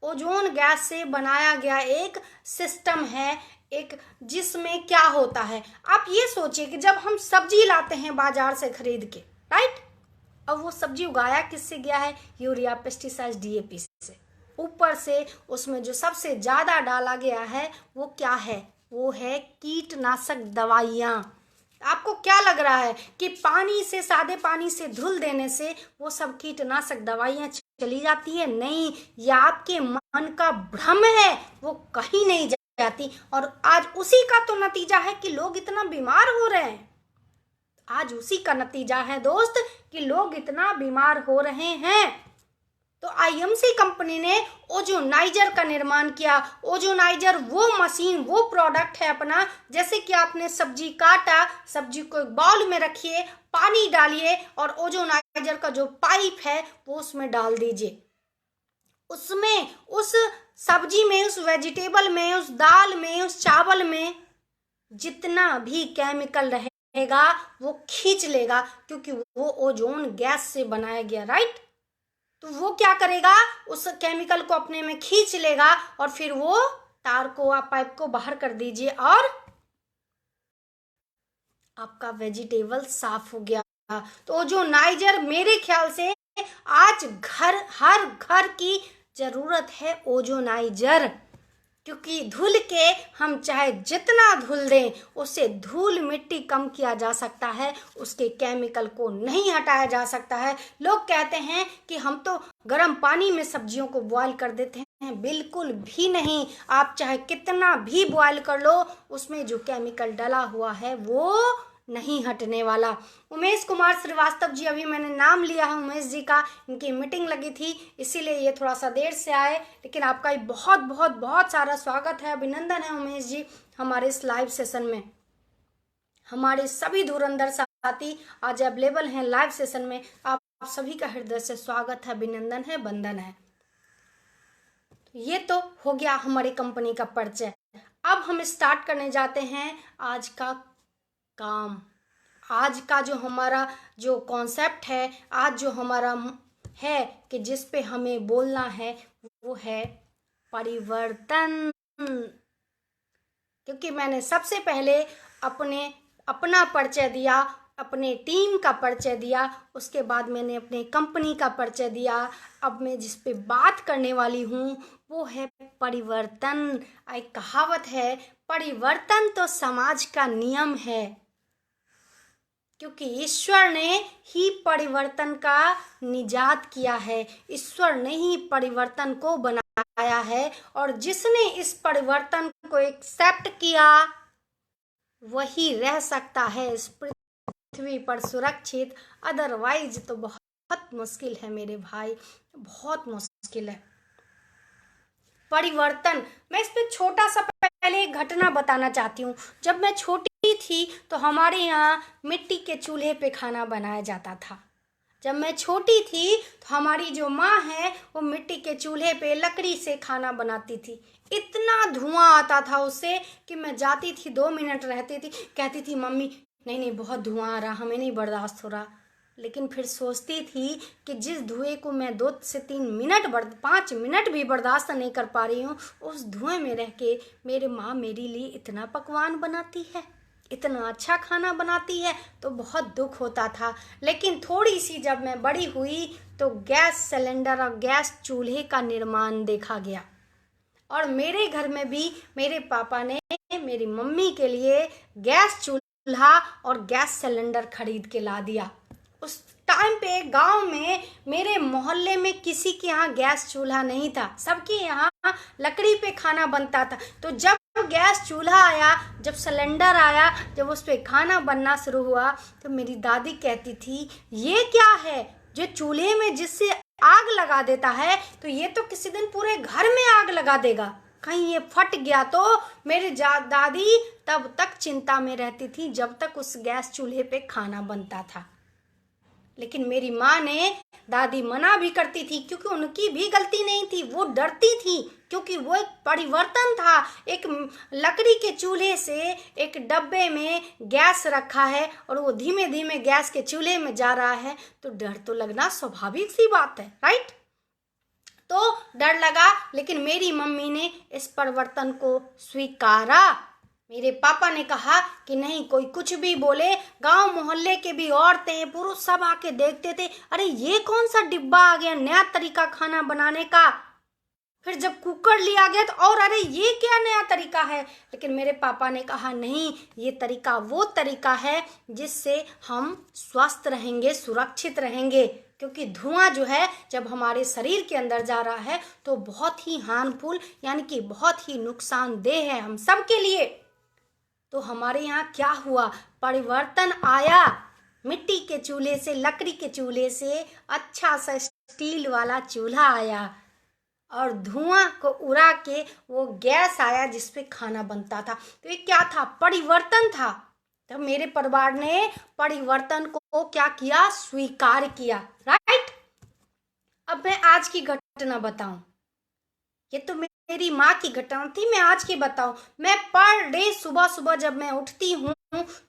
ओजोन गैस से बनाया गया एक सिस्टम है, एक जिसमें क्या होता है। आप ये सोचिए कि जब हम सब्जी लाते हैं बाजार से खरीद के, राइट, अब वो सब्जी उगाया किससे गया है? यूरिया, पेस्टिसाइड, डीएपी से। ऊपर से उसमें जो सबसे ज्यादा डाला गया है वो क्या है? वो है कीटनाशक दवाइयाँ। आपको क्या लग रहा है कि पानी से, सादे पानी से धुल देने से वो सब कीटनाशक दवाइयाँ चली जाती है? नहीं, यह आपके मन का भ्रम है, वो कहीं नहीं जाती। और आज उसी का तो नतीजा है कि लोग इतना बीमार हो रहे हैं। आज उसी का नतीजा है दोस्त कि लोग इतना बीमार हो रहे हैं। तो आईएमसी कंपनी ने ओजोनाइजर का निर्माण किया। ओजोनाइजर वो मशीन, वो प्रोडक्ट है अपना, जैसे कि आपने सब्जी काटा, सब्जी को एक बाउल में रखिए, पानी डालिए और ओजोनाइजर का जो पाइप है वो उसमें डाल दीजिए। उसमें, उस सब्जी में, उस वेजिटेबल में, उस दाल में, उस चावल में जितना भी केमिकल रहेगा वो खींच लेगा, क्योंकि वो ओजोन गैस से बनाया गया, राइट। तो वो क्या करेगा, उस केमिकल को अपने में खींच लेगा और फिर वो तार को, आप पाइप को बाहर कर दीजिए और आपका वेजिटेबल साफ हो गया। तो ओजोनाइजर मेरे ख्याल से आज हर घर की जरूरत है ओजोनाइजर, क्योंकि धुल के हम चाहे जितना धुल दें, उससे धूल मिट्टी कम किया जा सकता है, उसके केमिकल को नहीं हटाया जा सकता है। लोग कहते हैं कि हम तो गर्म पानी में सब्जियों को बॉयल कर देते हैं, बिल्कुल भी नहीं। आप चाहे कितना भी बॉयल कर लो, उसमें जो केमिकल डला हुआ है वो नहीं हटने वाला। उमेश कुमार श्रीवास्तव जी, अभी मैंने नाम लिया है उमेश जी का, इनकी मीटिंग लगी थी इसीलिए ये थोड़ा सा देर से आए, लेकिन आपका बहुत बहुत बहुत सारा स्वागत है, अभिनंदन है उमेश जी हमारे इस लाइव सेशन में। हमारे सभी धुरंधर साथी आज अवेलेबल हैं लाइव सेशन में, आप सभी का हृदय से स्वागत है, अभिनंदन है, वंदन है। ये तो हो गया हमारी कंपनी का परिचय। अब हम स्टार्ट करने जाते हैं आज का काम। आज का जो हमारा जो कॉन्सेप्ट है, आज जो हमारा है कि जिस पे हमें बोलना है वो है परिवर्तन। क्योंकि मैंने सबसे पहले अपना परिचय दिया, अपने टीम का परिचय दिया, उसके बाद मैंने अपने कंपनी का परिचय दिया। अब मैं जिस पे बात करने वाली हूँ वो है परिवर्तन। एक कहावत है, परिवर्तन तो समाज का नियम है, क्योंकि ईश्वर ने ही परिवर्तन का निजात किया है, ईश्वर ने ही परिवर्तन को बनाया है, और जिसने इस परिवर्तन को एक्सेप्ट किया वही रह सकता है इस पृथ्वी पर सुरक्षित, अदरवाइज तो बहुत मुश्किल है मेरे भाई, बहुत मुश्किल है। परिवर्तन, मैं इस पे छोटा सा पहले एक घटना बताना चाहती हूँ। जब मैं छोटी थी तो हमारे यहाँ मिट्टी के चूल्हे पे खाना बनाया जाता था। जब मैं छोटी थी तो हमारी जो माँ है वो मिट्टी के चूल्हे पे लकड़ी से खाना बनाती थी। इतना धुआं आता था उससे कि मैं जाती थी, 2 मिनट रहती थी, कहती थी मम्मी नहीं बहुत धुआं आ रहा, हमें नहीं बर्दाश्त हो रहा। लेकिन फिर सोचती थी कि जिस धुएं को मैं 2 से 3 मिनट 5 मिनट भी बर्दाश्त नहीं कर पा रही हूँ, उस धुएं में रह के मेरे माँ मेरे लिए इतना पकवान बनाती है, इतना अच्छा खाना बनाती है, तो बहुत दुख होता था। लेकिन थोड़ी सी जब मैं बड़ी हुई तो गैस सिलेंडर और गैस चूल्हे का निर्माण देखा गया, और मेरे घर में भी मेरे पापा ने मेरी मम्मी के लिए गैस चूल्हा और गैस सिलेंडर खरीद के ला दिया। उस टाइम पे गांव में मेरे मोहल्ले में किसी के यहाँ गैस चूल्हा नहीं था, सबके यहाँ लकड़ी पे खाना बनता था। तो जब गैस चूल्हा आया, जब सिलेंडर आया, जब उस पे खाना बनना शुरू हुआ, तो मेरी दादी कहती थी ये क्या है, जो चूल्हे में जिससे आग लगा देता है तो ये तो किसी दिन पूरे घर में आग लगा देगा, कहीं ये फट गया तो। मेरी दादी तब तक चिंता में रहती थी जब तक उस गैस चूल्हे पे खाना बनता था। लेकिन मेरी माँ ने, दादी मना भी करती थी क्योंकि उनकी भी गलती नहीं थी, वो डरती थी क्योंकि वो एक परिवर्तन था। एक लकड़ी के चूल्हे से एक डब्बे में गैस रखा है और वो धीमे धीमे गैस के चूल्हे में जा रहा है, तो डर तो लगना स्वाभाविक सी बात है, राइट। तो डर लगा, लेकिन मेरी मम्मी ने इस परिवर्तन को स्वीकारा। मेरे पापा ने कहा कि नहीं, कोई कुछ भी बोले, गांव मोहल्ले के भी औरतें पुरुष सब आके देखते थे, अरे ये कौन सा डिब्बा आ गया, नया तरीका खाना बनाने का। फिर जब कुकर लिया गया तो और अरे ये क्या नया तरीका है। लेकिन मेरे पापा ने कहा नहीं, ये तरीका वो तरीका है जिससे हम स्वस्थ रहेंगे, सुरक्षित रहेंगे, क्योंकि धुआं जो है जब हमारे शरीर के अंदर जा रहा है तो बहुत ही हार्मफुल, यानी कि बहुत ही नुकसानदेह है हम सब के लिए। तो हमारे यहाँ क्या हुआ, परिवर्तन आया, मिट्टी के चूल्हे से, लकड़ी के चूल्हे से अच्छा सा स्टील वाला चूल्हा आया और धुआं को उड़ा के वो गैस आया जिस पे खाना बनता था। तो ये क्या था? परिवर्तन था। तो मेरे परिवार ने परिवर्तन को क्या किया? स्वीकार किया। राइट। अब मैं आज की घटना बताऊं। ये तो मेरी माँ की घटना थी, मैं आज की बताऊं। मैं पर डे सुबह सुबह जब मैं उठती हूँ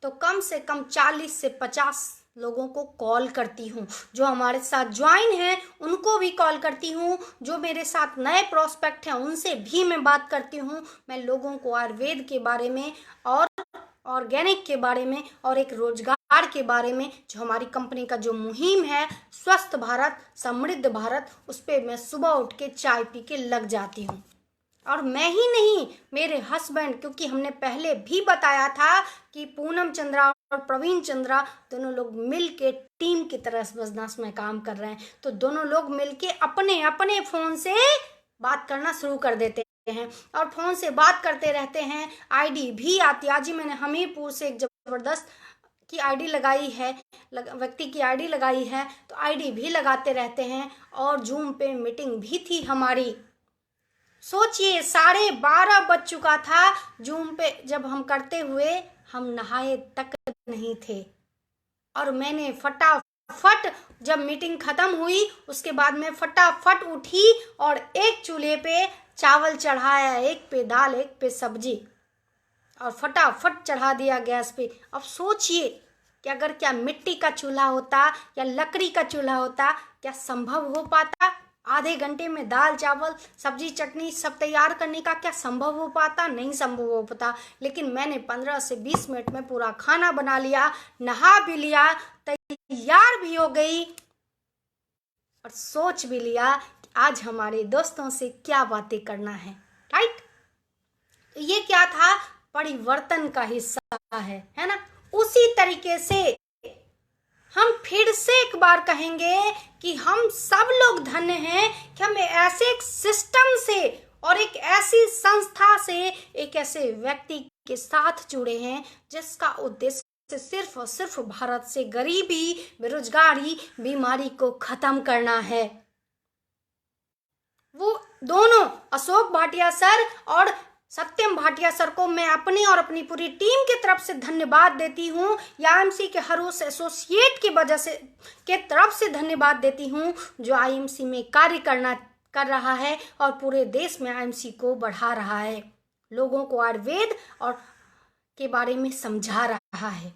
तो कम से कम 40 से 50 लोगों को कॉल करती हूँ। जो हमारे साथ ज्वाइन हैं उनको भी कॉल करती हूँ, जो मेरे साथ नए प्रोस्पेक्ट हैं उनसे भी मैं बात करती हूँ। मैं लोगों को आयुर्वेद के बारे में और ऑर्गेनिक के बारे में और एक रोजगार के बारे में, जो हमारी कंपनी का जो मुहिम है स्वस्थ भारत समृद्ध भारत, उस पर मैं सुबह उठ के चाय पी के लग जाती हूँ। और मैं ही नहीं, मेरे हस्बैंड, क्योंकि हमने पहले भी बताया था कि पूनम चंद्रा और प्रवीण चंद्रा दोनों लोग मिल के टीम की तरह बिजनेस में काम कर रहे हैं। तो दोनों लोग मिल के अपने अपने फोन से बात करना शुरू कर देते हैं और फोन से बात करते रहते हैं। आईडी भी आती है। आज ही मैंने हमीरपुर से एक जबरदस्त की आईडी लगाई है, व्यक्ति की आईडी लगाई है, तो आईडी भी लगाते रहते हैं। और जूम पे मीटिंग भी थी हमारी। सोचिए 12:30 बज चुका था जूम पे जब हम करते हुए, हम नहाए तक नहीं थे। और मैंने फटाफट, जब मीटिंग खत्म हुई उसके बाद मैं फटाफट उठी और एक चूल्हे पे चावल चढ़ाया, एक पे दाल एक पे सब्जी, और फटाफट चढ़ा दिया गैस पे। अब सोचिए कि अगर क्या मिट्टी का चूल्हा होता या लकड़ी का चूल्हा होता, क्या संभव हो पाता? आधे घंटे में दाल चावल सब्जी चटनी सब तैयार करने का क्या संभव हो पाता? नहीं संभव हो पाता। लेकिन मैंने 15 से 20 मिनट में पूरा खाना बना लिया, नहा भी लिया, तैयार भी हो गई और सोच भी लिया कि आज हमारे दोस्तों से क्या बातें करना है। राइट। तो ये क्या था? परिवर्तन का हिस्सा है ना। उसी तरीके से हम फिर से एक बार कहेंगे कि हम सब लोग धन्य हैं कि हम ऐसे एक सिस्टम से और एक ऐसी संस्था से, एक ऐसे व्यक्ति के साथ जुड़े हैं जिसका उद्देश्य सिर्फ और सिर्फ भारत से गरीबी, बेरोजगारी, बीमारी को खत्म करना है। वो दोनों अशोक भाटिया सर और सत्यम भाटिया सर को मैं अपनी और अपनी पूरी टीम की तरफ से धन्यवाद देती हूँ। या आईएमसी के हर उस एसोसिएट की वजह से के तरफ से धन्यवाद देती हूँ जो आईएमसी में कार्य कर रहा है और पूरे देश में आईएमसी को बढ़ा रहा है, लोगों को आयुर्वेद और के बारे में समझा रहा है।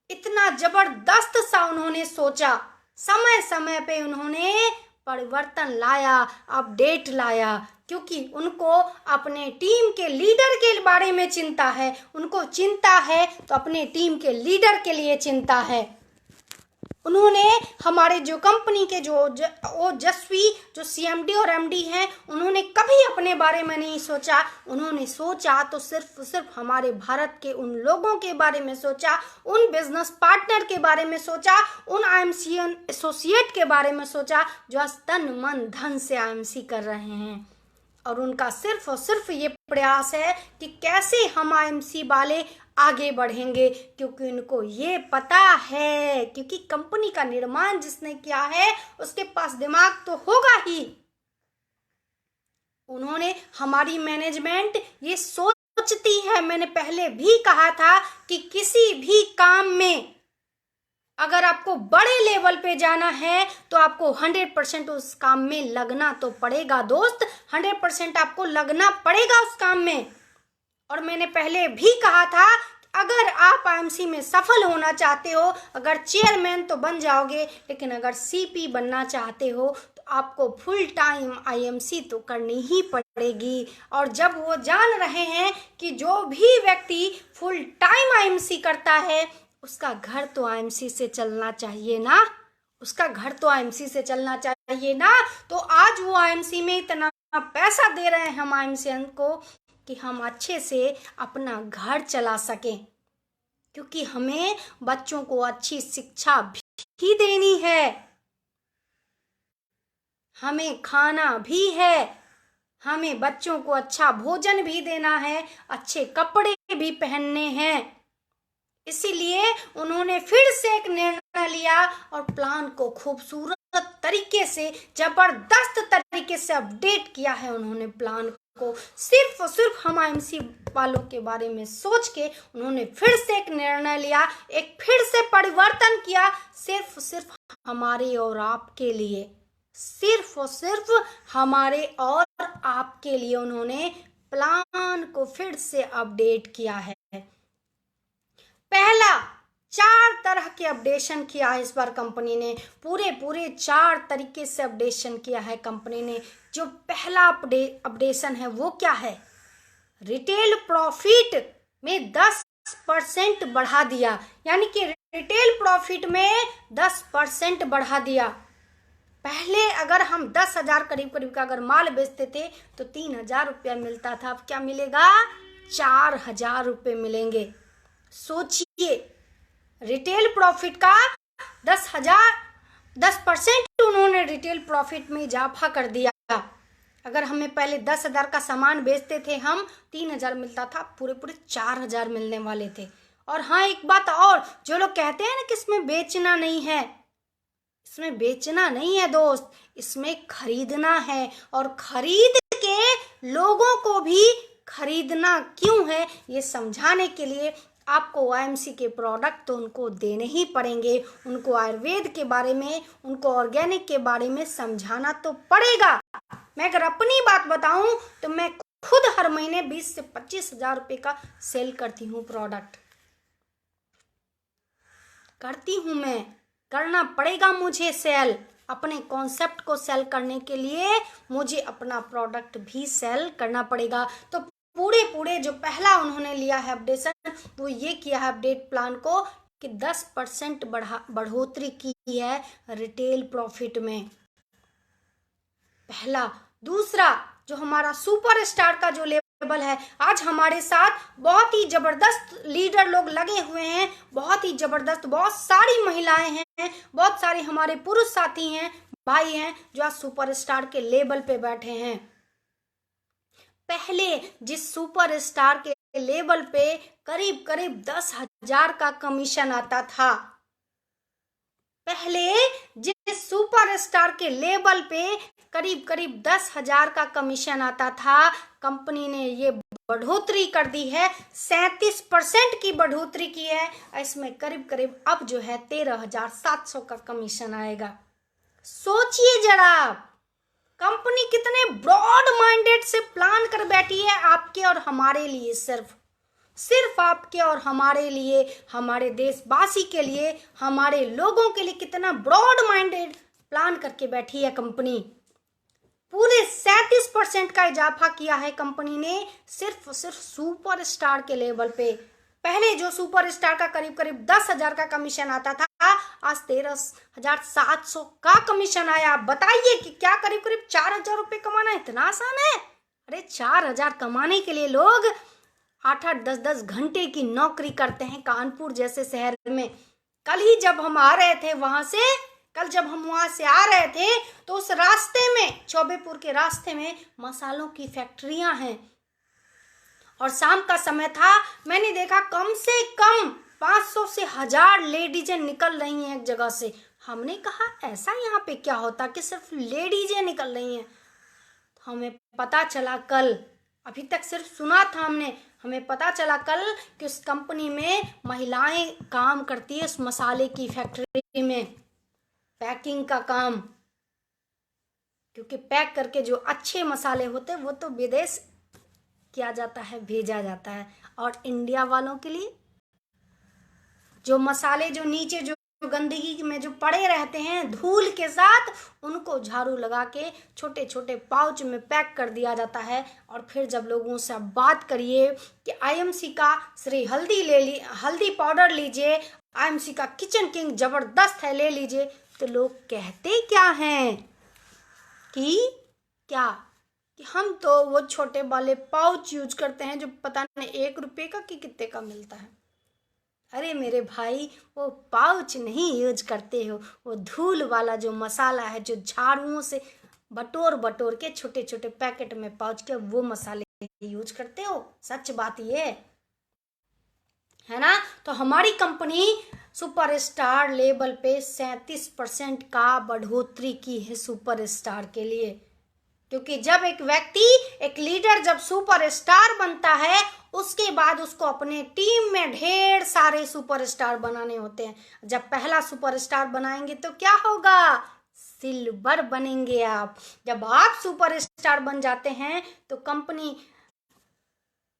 इतना जबरदस्त सा उन्होंने सोचा, समय समय पे उन्होंने परिवर्तन लाया, अपडेट लाया, क्योंकि उनको अपने टीम के लीडर के बारे में चिंता है। उनको चिंता है तो अपने टीम के लीडर के लिए चिंता है। उन्होंने हमारे जो कंपनी के जो ओजस्वी जो सीएमडी और एमडी हैं, उन्होंने कभी अपने बारे में नहीं सोचा। उन्होंने सोचा तो सिर्फ हमारे भारत के उन लोगों के बारे में सोचा, उन बिजनेस पार्टनर के बारे में सोचा, उन आईएमसी एसोसिएट के बारे में सोचा जो आज तन मन धन से आईएमसी कर रहे हैं। और उनका सिर्फ और सिर्फ ये प्रयास है कि कैसे हम आईएमसी वाले आगे बढ़ेंगे, क्योंकि उनको ये पता है, क्योंकि कंपनी का निर्माण जिसने किया है उसके पास दिमाग तो होगा ही। उन्होंने, हमारी मैनेजमेंट ये सोचती है, मैंने पहले भी कहा था कि किसी भी काम में अगर आपको बड़े लेवल पे जाना है तो आपको 100% उस काम में लगना तो पड़ेगा दोस्त, 100% आपको लगना पड़ेगा उस काम में। और मैंने पहले भी कहा था अगर आप आईएमसी में सफल होना चाहते हो, अगर चेयरमैन तो बन जाओगे, लेकिन अगर सीपी बनना चाहते हो तो आपको फुल टाइम आईएमसी तो करनी ही पड़ेगी। और जब वो जान रहे हैं कि जो भी व्यक्ति फुल टाइम आईएमसी करता है उसका घर तो आईएमसी से चलना चाहिए ना, उसका घर तो आईएमसी से चलना चाहिए ना। तो आज वो आईएमसी में इतना पैसा दे रहे हैं हम आईएमसी को कि हम अच्छे से अपना घर चला सकें, क्योंकि हमें बच्चों को अच्छी शिक्षा भी देनी है, हमें खाना भी है, हमें बच्चों को अच्छा भोजन भी देना है, अच्छे कपड़े भी पहनने हैं। इसीलिए उन्होंने फिर से एक निर्णय निर्णय लिया और प्लान को खूबसूरत तरीके से, जबरदस्त तरीके से अपडेट किया है उन्होंने प्लान को। सिर्फ और सिर्फ हम आईएमसी वालों के बारे में सोच के उन्होंने फिर से एक निर्णय लिया, एक फिर से परिवर्तन किया, सिर्फ सिर्फ हमारे और आपके लिए, सिर्फ और सिर्फ हमारे और आपके लिए उन्होंने प्लान को फिर से अपडेट किया है। पहला 4 तरह के अपडेशन किया है इस बार कंपनी ने, पूरे 4 तरीके से अपडेशन किया है कंपनी ने। जो पहला अपडेशन है वो क्या है? रिटेल प्रॉफिट में 10% बढ़ा दिया, यानी कि रिटेल प्रॉफिट में 10% बढ़ा दिया। पहले अगर हम 10,000 करीब का अगर माल बेचते थे तो 3,000 रुपया मिलता था, अब क्या मिलेगा? 4,000 रुपये मिलेंगे। सोचिए, रिटेल प्रॉफिट का 10% उन्होंने रिटेल प्रॉफिट में इजाफा कर दिया। अगर हमें पहले 10,000 का सामान बेचते थे हम, 3,000 मिलता था, पूरे 4,000 मिलने वाले थे। और हाँ, एक बात और, जो लोग कहते हैं ना कि इसमें बेचना नहीं है, इसमें बेचना नहीं है दोस्त, इसमें खरीदना है। और खरीद के लोगों को भी खरीदना क्यों है ये समझाने के लिए आपको आईएमसी के प्रोडक्ट तो उनको देने ही पड़ेंगे, उनको आयुर्वेद के बारे में, उनको ऑर्गेनिक के बारे में समझाना तो पड़ेगा। मैं अगर अपनी बात बताऊं तो मैं खुद हर महीने 20 से 25,000 रुपये का सेल करती हूँ, प्रोडक्ट करती हूँ मैं, करना पड़ेगा मुझे सेल। अपने कॉन्सेप्ट को सेल करने के लिए मुझे अपना प्रोडक्ट भी सेल करना पड़ेगा। तो पूरे जो पहला उन्होंने लिया है अपडेशन, वो ये किया है अपडेट प्लान को कि 10% बढ़ोतरी की है रिटेल प्रॉफिट में, पहला। दूसरा, जो हमारा सुपरस्टार का जो लेवल है, आज हमारे साथ बहुत ही जबरदस्त लीडर लोग लगे हुए हैं, बहुत ही जबरदस्त, बहुत सारी महिलाएं हैं, बहुत सारे हमारे पुरुष साथी हैं, भाई हैं, जो आज सुपरस्टार के लेवल पे बैठे हैं। पहले जिस सुपरस्टार के लेवल पे करीब 10,000 का कमीशन आता था, पहले जिस सुपरस्टार के लेवल पे करीब 10,000 का कमीशन आता था, कंपनी ने ये बढ़ोतरी कर दी है, 37% की बढ़ोतरी की है। इसमें करीब अब जो है 13,700 का कमीशन आएगा। सोचिए जरा, कंपनी कितने ब्रॉड माइंडेड से प्लान कर बैठी है आपके और हमारे लिए, सिर्फ आपके और हमारे लिए, हमारे देशवासी के लिए, हमारे लोगों के लिए कितना ब्रॉड माइंडेड प्लान करके बैठी है कंपनी। पूरे 37% का इजाफा किया है कंपनी ने सिर्फ सुपरस्टार के लेवल पे। पहले जो सुपरस्टार का करीब 10,000 का कमीशन आता था, आज 13,700 का कमीशन आया। बताइए कि क्या करीब 4,000 रुपये कमाना इतना आसान है? अरे 4,000 कमाने के लिए लोग 8-8, 10-10 घंटे की नौकरी करते हैं कानपुर जैसे शहर में। कल जब हम आ रहे थे वहां से आ रहे थे तो उस रास्ते में, चौबेपुर के रास्ते में मसालों की फैक्ट्रियां हैं, और शाम का समय था। मैंने देखा कम से कम 500 से 1,000 लेडीजें निकल रही हैं एक जगह से। हमने कहा ऐसा यहाँ पे क्या होता कि सिर्फ लेडीजें निकल रही हैं? तो हमें पता चला कल, अभी तक सिर्फ सुना था हमने, हमें पता चला कल कि उस कंपनी में महिलाएं काम करती है, उस मसाले की फैक्ट्री में पैकिंग का काम। क्योंकि पैक करके जो अच्छे मसाले होते हैं वो तो विदेश किया जाता है, भेजा जाता है, और इंडिया वालों के लिए जो मसाले जो नीचे जो गंदगी में जो पड़े रहते हैं धूल के साथ, उनको झाड़ू लगा के छोटे छोटे पाउच में पैक कर दिया जाता है। और फिर जब लोगों से आप बात करिए कि आईएमसी का श्री हल्दी पाउडर लीजिए, आईएमसी का किचन किंग जबरदस्त है, ले लीजिए, तो लोग कहते क्या हैं कि हम तो वो छोटे वाले पाउच यूज करते हैं जो पता नहीं 1 रुपये का कि कितने का मिलता है। अरे मेरे भाई, वो पाउच नहीं यूज करते हो, वो धूल वाला जो मसाला है, जो झाड़ुओं से बटोर के छोटे छोटे पैकेट में पाउच के वो मसाले यूज करते हो। सच बात ये है ना। तो हमारी कंपनी सुपरस्टार लेवल पे 37% का बढ़ोतरी की है सुपरस्टार के लिए। क्योंकि जब एक व्यक्ति, एक लीडर जब सुपरस्टार बनता है, उसके बाद उसको अपने टीम में ढेर सारे सुपरस्टार बनाने होते हैं। जब पहला सुपरस्टार बनाएंगे तो क्या होगा? सिल्वर बनेंगे आप। जब आप सुपरस्टार बन जाते हैं तो कंपनी,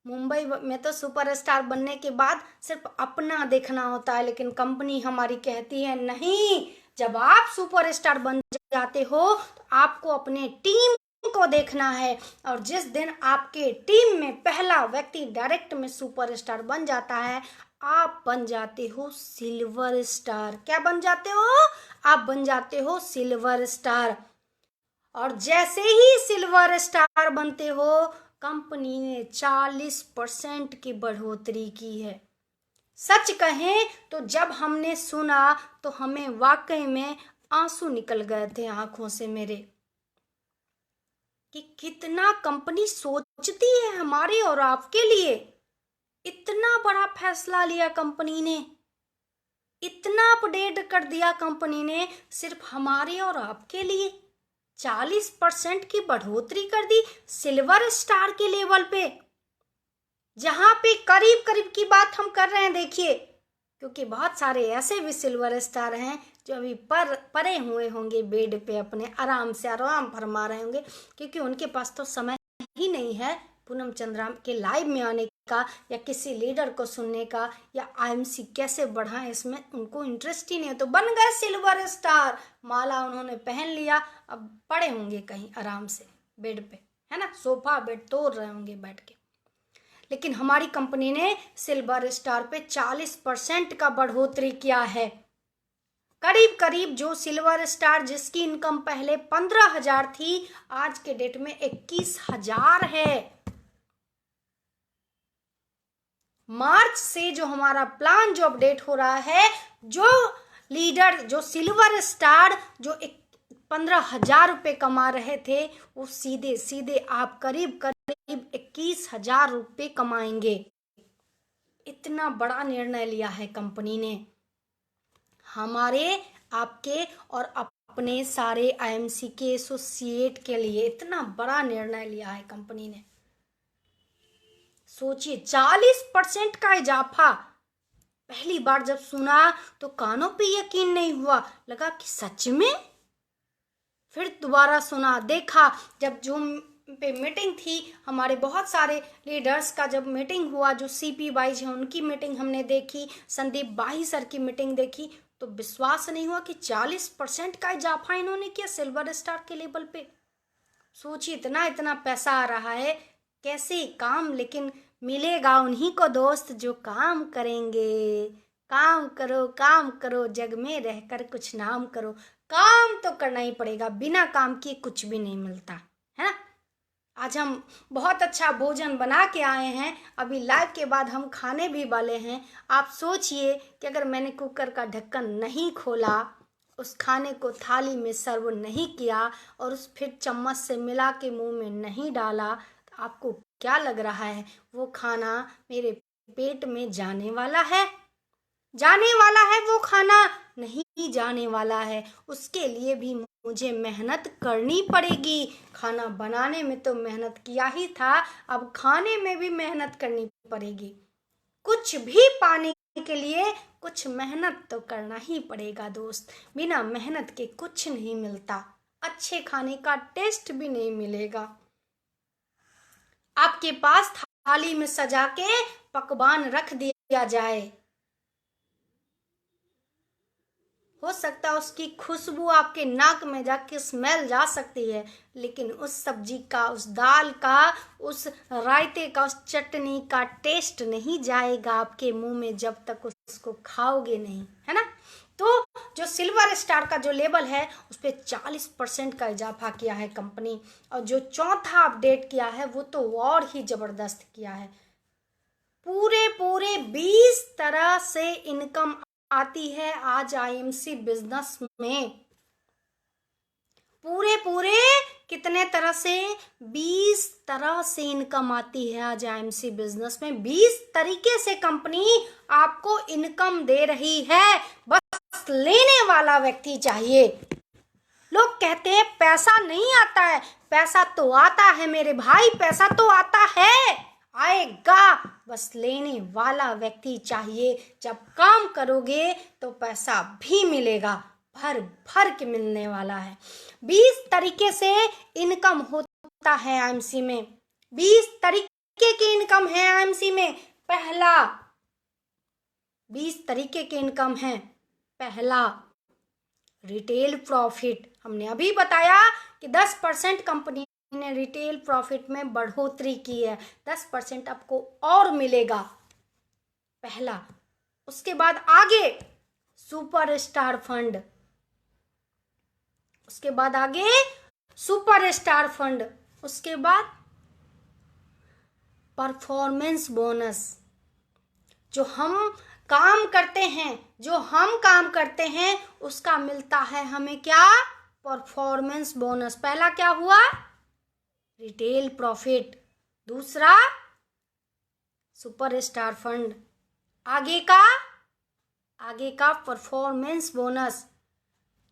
मुंबई में तो सुपरस्टार बनने के बाद सिर्फ अपना देखना होता है, लेकिन कंपनी हमारी कहती है नहीं, जब आप सुपरस्टार बन जाते हो तो आपको अपने टीम को देखना है। और जिस दिन आपके टीम में पहला व्यक्ति डायरेक्ट में सुपरस्टार बन जाता है, आप बन जाते हो सिल्वर स्टार। क्या बन जाते हो? आप बन जाते हो सिल्वर स्टार। और जैसे ही सिल्वर स्टार बनते हो, कंपनी ने 40% की बढ़ोतरी की है। सच कहें तो जब हमने सुना तो हमें वाकई में आंसू निकल गए थे आंखों से मेरे, कि कितना कंपनी सोचती है हमारे और आपके लिए। इतना बड़ा फैसला लिया कंपनी ने, इतना अपडेट कर दिया कंपनी ने सिर्फ हमारे और आपके लिए। 40% की बढ़ोतरी कर दी सिल्वर स्टार के लेवल पे, जहां पे करीब करीब की बात हम कर रहे हैं। देखिए, क्योंकि बहुत सारे ऐसे भी सिल्वर स्टार हैं जो अभी परे हुए होंगे बेड पे, अपने आराम से आराम फरमा रहे होंगे, क्योंकि उनके पास तो समय ही नहीं है पूनम चंद्रा के लाइव में आने का, या किसी लीडर को सुनने का, या आईएमसी कैसे बढ़ाएं, इसमें उनको इंटरेस्ट ही नहीं है। तो बन गए सिल्वर स्टार, माला उन्होंने पहन लिया, अब पड़े होंगे कहीं आराम से बेड पे, है ना, सोफा बेड तोड़ रहे होंगे बैठ के। लेकिन हमारी कंपनी ने सिल्वर स्टार पे 40% का बढ़ोतरी किया है। करीब करीब जो सिल्वर स्टार जिसकी इनकम पहले 15,000 थी, आज के डेट में 21,000 है। मार्च से जो हमारा प्लान जो अपडेट हो रहा है, जो लीडर, जो सिल्वर स्टार जो 15,000 रुपये कमा रहे थे, वो सीधे सीधे आप करीब करीब 21,000 रुपये कमाएंगे। इतना बड़ा निर्णय लिया है कंपनी ने हमारे, आपके और अपने सारे आईएमसी के एसोसिएट के लिए। इतना बड़ा निर्णय लिया है कंपनी ने। सोचिए, 40% का इजाफा। पहली बार जब सुना तो कानों पे यकीन नहीं हुआ, लगा कि सच में। फिर दोबारा सुना, देखा, जब जूम पे मीटिंग थी, हमारे बहुत सारे लीडर्स का जब मीटिंग हुआ, जो सीपी वाइज है उनकी मीटिंग हमने देखी, संदीप बाही सर की मीटिंग देखी, तो विश्वास नहीं हुआ कि 40% का इजाफा इन्होंने किया सिल्वर स्टार के लेवल पे। सोचिए, इतना इतना पैसा आ रहा है, कैसे काम, लेकिन मिलेगा उन्हीं को दोस्त जो काम करेंगे। काम करो जग में रहकर कुछ नाम करो। काम तो करना ही पड़ेगा, बिना काम किए कुछ भी नहीं मिलता, है ना। आज हम बहुत अच्छा भोजन बना के आए हैं, अभी लाइव के बाद हम खाने भी वाले हैं। आप सोचिए कि अगर मैंने कुकर का ढक्कन नहीं खोला, उस खाने को थाली में सर्व नहीं किया और उस फिर चम्मच से मिला के मुंह में नहीं डाला, तो आपको क्या लग रहा है वो खाना मेरे पेट में जाने वाला है? जाने वाला है वो खाना? नहीं जाने वाला है। उसके लिए भी मुझे मेहनत करनी पड़ेगी। खाना बनाने में तो मेहनत किया ही था, अब खाने में भी मेहनत करनी पड़ेगी। कुछ भी पाने के लिए कुछ मेहनत तो करना ही पड़ेगा दोस्त। बिना मेहनत के कुछ नहीं मिलता, अच्छे खाने का टेस्ट भी नहीं मिलेगा। आपके पास थाली में सजा के पकवान रख दिया जाए, हो सकता है उसकी खुशबू आपके नाक में जाके स्मेल जा सकती है, लेकिन उस सब्जी का, उस दाल का, उस रायते का, उस चटनी का टेस्ट नहीं जाएगा आपके मुंह में जब तक उसको खाओगे नहीं, है ना। तो जो सिल्वर स्टार का जो लेवल है उस पर 40% का इजाफा किया है कंपनी, और जो चौथा अपडेट किया है वो तो और ही जबरदस्त किया है। पूरे 20 तरह से इनकम आती है आज आईएमसी बिजनेस में। पूरे कितने तरह से, 20 तरह से इनकम आती है आज आईएमसी बिजनेस में। 20 तरीके से कंपनी आपको इनकम दे रही है, बस लेने वाला व्यक्ति चाहिए। लोग कहते हैं पैसा नहीं आता है, पैसा तो आता है मेरे भाई, पैसा तो आता है, आएगा, बस लेने वाला व्यक्ति चाहिए। जब काम करोगे तो पैसा भी मिलेगा, भर भर के मिलने वाला है। 20 तरीके से इनकम होता है आईएमसी में। 20 तरीके की इनकम है आईएमसी में। पहला 20 तरीके की इनकम है। पहला रिटेल प्रॉफिट। हमने अभी बताया कि 10% कंपनी ने रिटेल प्रॉफिट में बढ़ोतरी की है, 10% आपको और मिलेगा, पहला। उसके बाद आगे सुपरस्टार फंड, उसके बाद आगे सुपरस्टार फंड, उसके बाद परफॉर्मेंस बोनस। जो हम काम करते हैं उसका मिलता है हमें क्या, परफॉर्मेंस बोनस। पहला क्या हुआ, रिटेल प्रॉफिट, दूसरा सुपरस्टार फंड, आगे का परफॉर्मेंस बोनस।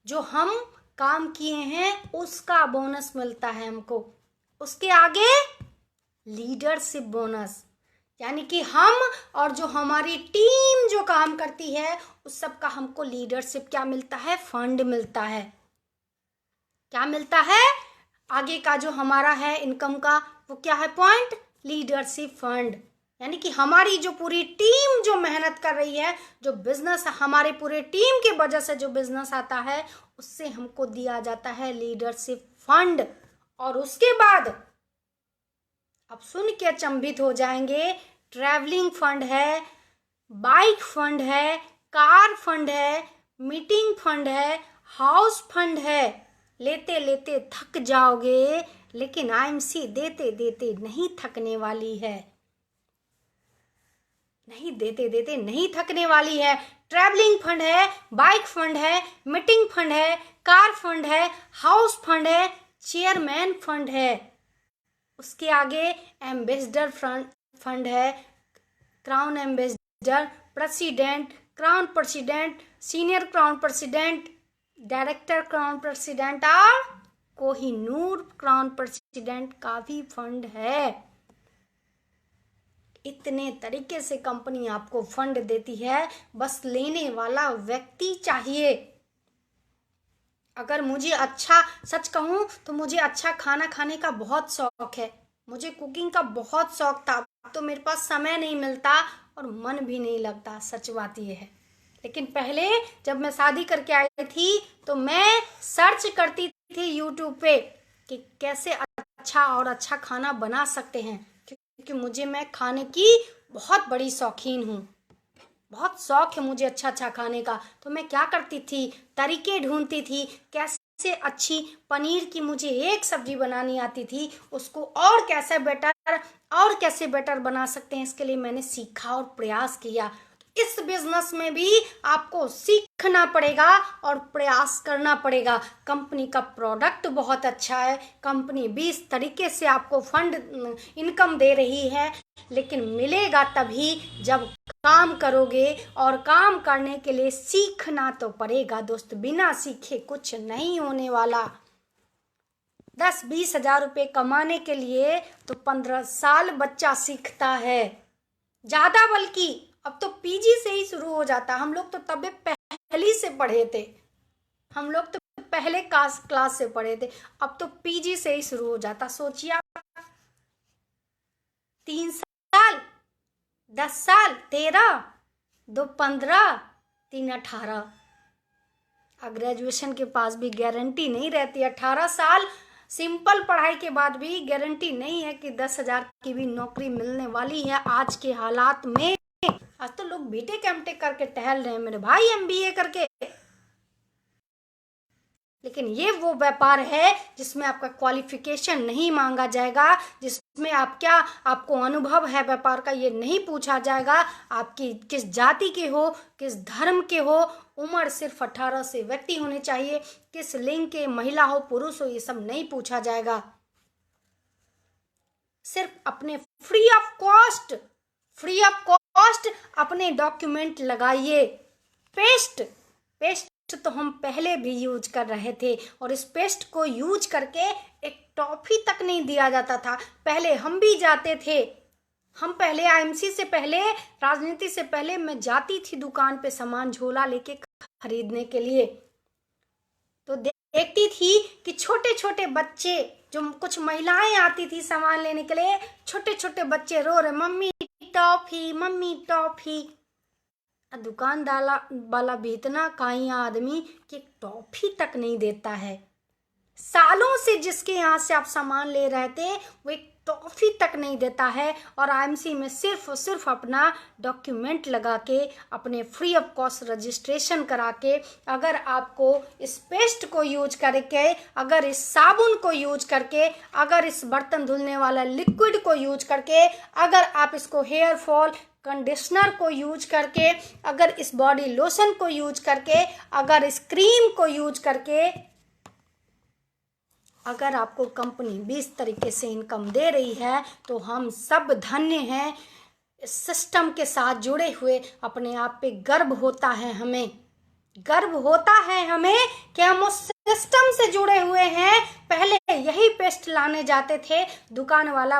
जो हम काम किए हैं उसका बोनस मिलता है हमको। उसके आगे लीडरशिप बोनस, यानी कि हम और जो हमारी टीम जो काम करती है उस सब का हमको लीडरशिप क्या मिलता है, फंड मिलता है। क्या मिलता है, आगे का जो हमारा है इनकम का वो क्या है पॉइंट, लीडरशिप फंड। यानी कि हमारी जो पूरी टीम जो मेहनत कर रही है, जो बिजनेस हमारे पूरे टीम के वजह से जो बिजनेस आता है उससे हमको दिया जाता है लीडरशिप फंड। और उसके बाद अब सुन के अचंभित हो जाएंगे, ट्रैवलिंग फंड है, बाइक फंड है, कार फंड है, मीटिंग फंड है, हाउस फंड है। लेते लेते थक जाओगे, लेकिन आईएमसी देते देते नहीं थकने वाली है, नहीं थकने वाली है। ट्रैवलिंग फंड है, बाइक फंड है, मीटिंग फंड है, कार फंड है, हाउस फंड है, चेयरमैन फंड है। उसके आगे एम्बेसडर फंड है, crown ambassador, president, crown president, senior crown president, director crown president और कोहिनूर क्राउन प्रेसिडेंट का भी फंड है। इतने तरीके से कंपनी आपको फंड देती है, बस लेने वाला व्यक्ति चाहिए। अगर मुझे सच कहूँ तो मुझे अच्छा खाना खाने का बहुत शौक है, मुझे कुकिंग का बहुत शौक था। अब तो मेरे पास समय नहीं मिलता और मन भी नहीं लगता, सच बात ये है। लेकिन पहले जब मैं शादी करके आई थी तो मैं सर्च करती थी यूट्यूब पे कि कैसे अच्छा खाना बना सकते हैं, क्योंकि मैं खाने की बहुत बड़ी शौकीन हूँ, बहुत शौक है मुझे अच्छा खाने का। तो मैं क्या करती थी, तरीके ढूंढती थी कैसे अच्छी पनीर की मुझे एक सब्जी बनानी आती थी, उसको और कैसे बेटर बना सकते हैं, इसके लिए मैंने सीखा और प्रयास किया। इस बिजनेस में भी आपको सीखना पड़ेगा और प्रयास करना पड़ेगा। कंपनी का प्रोडक्ट बहुत अच्छा है, कंपनी 20 तरीके से आपको फंड इनकम दे रही है, लेकिन मिलेगा तभी जब काम करोगे, और काम करने के लिए सीखना तो पड़ेगा दोस्त, बिना सीखे कुछ नहीं होने वाला। 10-20 हजार रुपये कमाने के लिए तो 15 साल बच्चा सीखता है, ज़्यादा, बल्कि अब तो पीजी से ही शुरू हो जाता। हम लोग तो तब पहली से पढ़े थे, हम लोग तो पहले क्लास से पढ़े थे, अब तो पीजी से ही शुरू हो जाता। सोचिए 3 साल, 10 साल, 13, 2 15, 3 18। ग्रेजुएशन के पास भी गारंटी नहीं रहती। 18 साल सिंपल पढ़ाई के बाद भी गारंटी नहीं है कि 10 हजार की भी नौकरी मिलने वाली है आज के हालात में। आज तो लोग बीटेक एमटेक करके टहल रहे हैं मेरे भाई, एमबीए करके। लेकिन ये वो व्यापार है जिसमें आपका क्वालिफिकेशन नहीं मांगा जाएगा, जिसमें आपको अनुभव है व्यापार का ये नहीं पूछा जाएगा, आपकी किस जाति के हो, किस धर्म के हो, उम्र सिर्फ 18 से व्यक्ति होने चाहिए, किस लिंग के, महिला हो पुरुष हो, ये सब नहीं पूछा जाएगा। सिर्फ अपने फ्री ऑफ कॉस्ट अपने डॉक्यूमेंट लगाइए। पेस्ट तो हम पहले भी यूज कर रहे थे और इस पेस्ट को यूज करके एक टॉफी तक नहीं दिया जाता था। पहले हम भी जाते थे, हम पहले आईएमसी से पहले, राजनीति से पहले मैं जाती थी दुकान पे सामान झोला लेके खरीदने के लिए, तो देखती थी कि छोटे छोटे बच्चे, जो कुछ महिलाएं आती थी सामान लेने के लिए, छोटे छोटे बच्चे रो रहे, मम्मी टॉफी, मम्मी टॉफी। दुकानदार वाला भी इतना काइया आदमी कि टॉफी तक नहीं देता है। सालों से जिसके यहाँ से आप सामान ले रहे थे वो एक टॉफी तक नहीं देता है, और आईएमसी में सिर्फ अपना डॉक्यूमेंट लगा के, अपने फ्री ऑफ कॉस्ट रजिस्ट्रेशन करा के, अगर आपको इस पेस्ट को यूज करके, अगर इस साबुन को यूज करके, अगर इस बर्तन धुलने वाला लिक्विड को यूज करके, अगर आप इसको हेयर फॉल कंडीशनर को यूज करके, अगर इस बॉडी लोशन को यूज करके, अगर इस क्रीम को यूज करके, अगर आपको कंपनी 20 तरीके से इनकम दे रही है तो हम सब धन्य हैं। इस सिस्टम के साथ जुड़े हुए अपने आप पे गर्व होता है हमें कि हम उस सिस्टम से जुड़े हुए हैं। पहले यही पेस्ट लाने जाते थे, दुकान वाला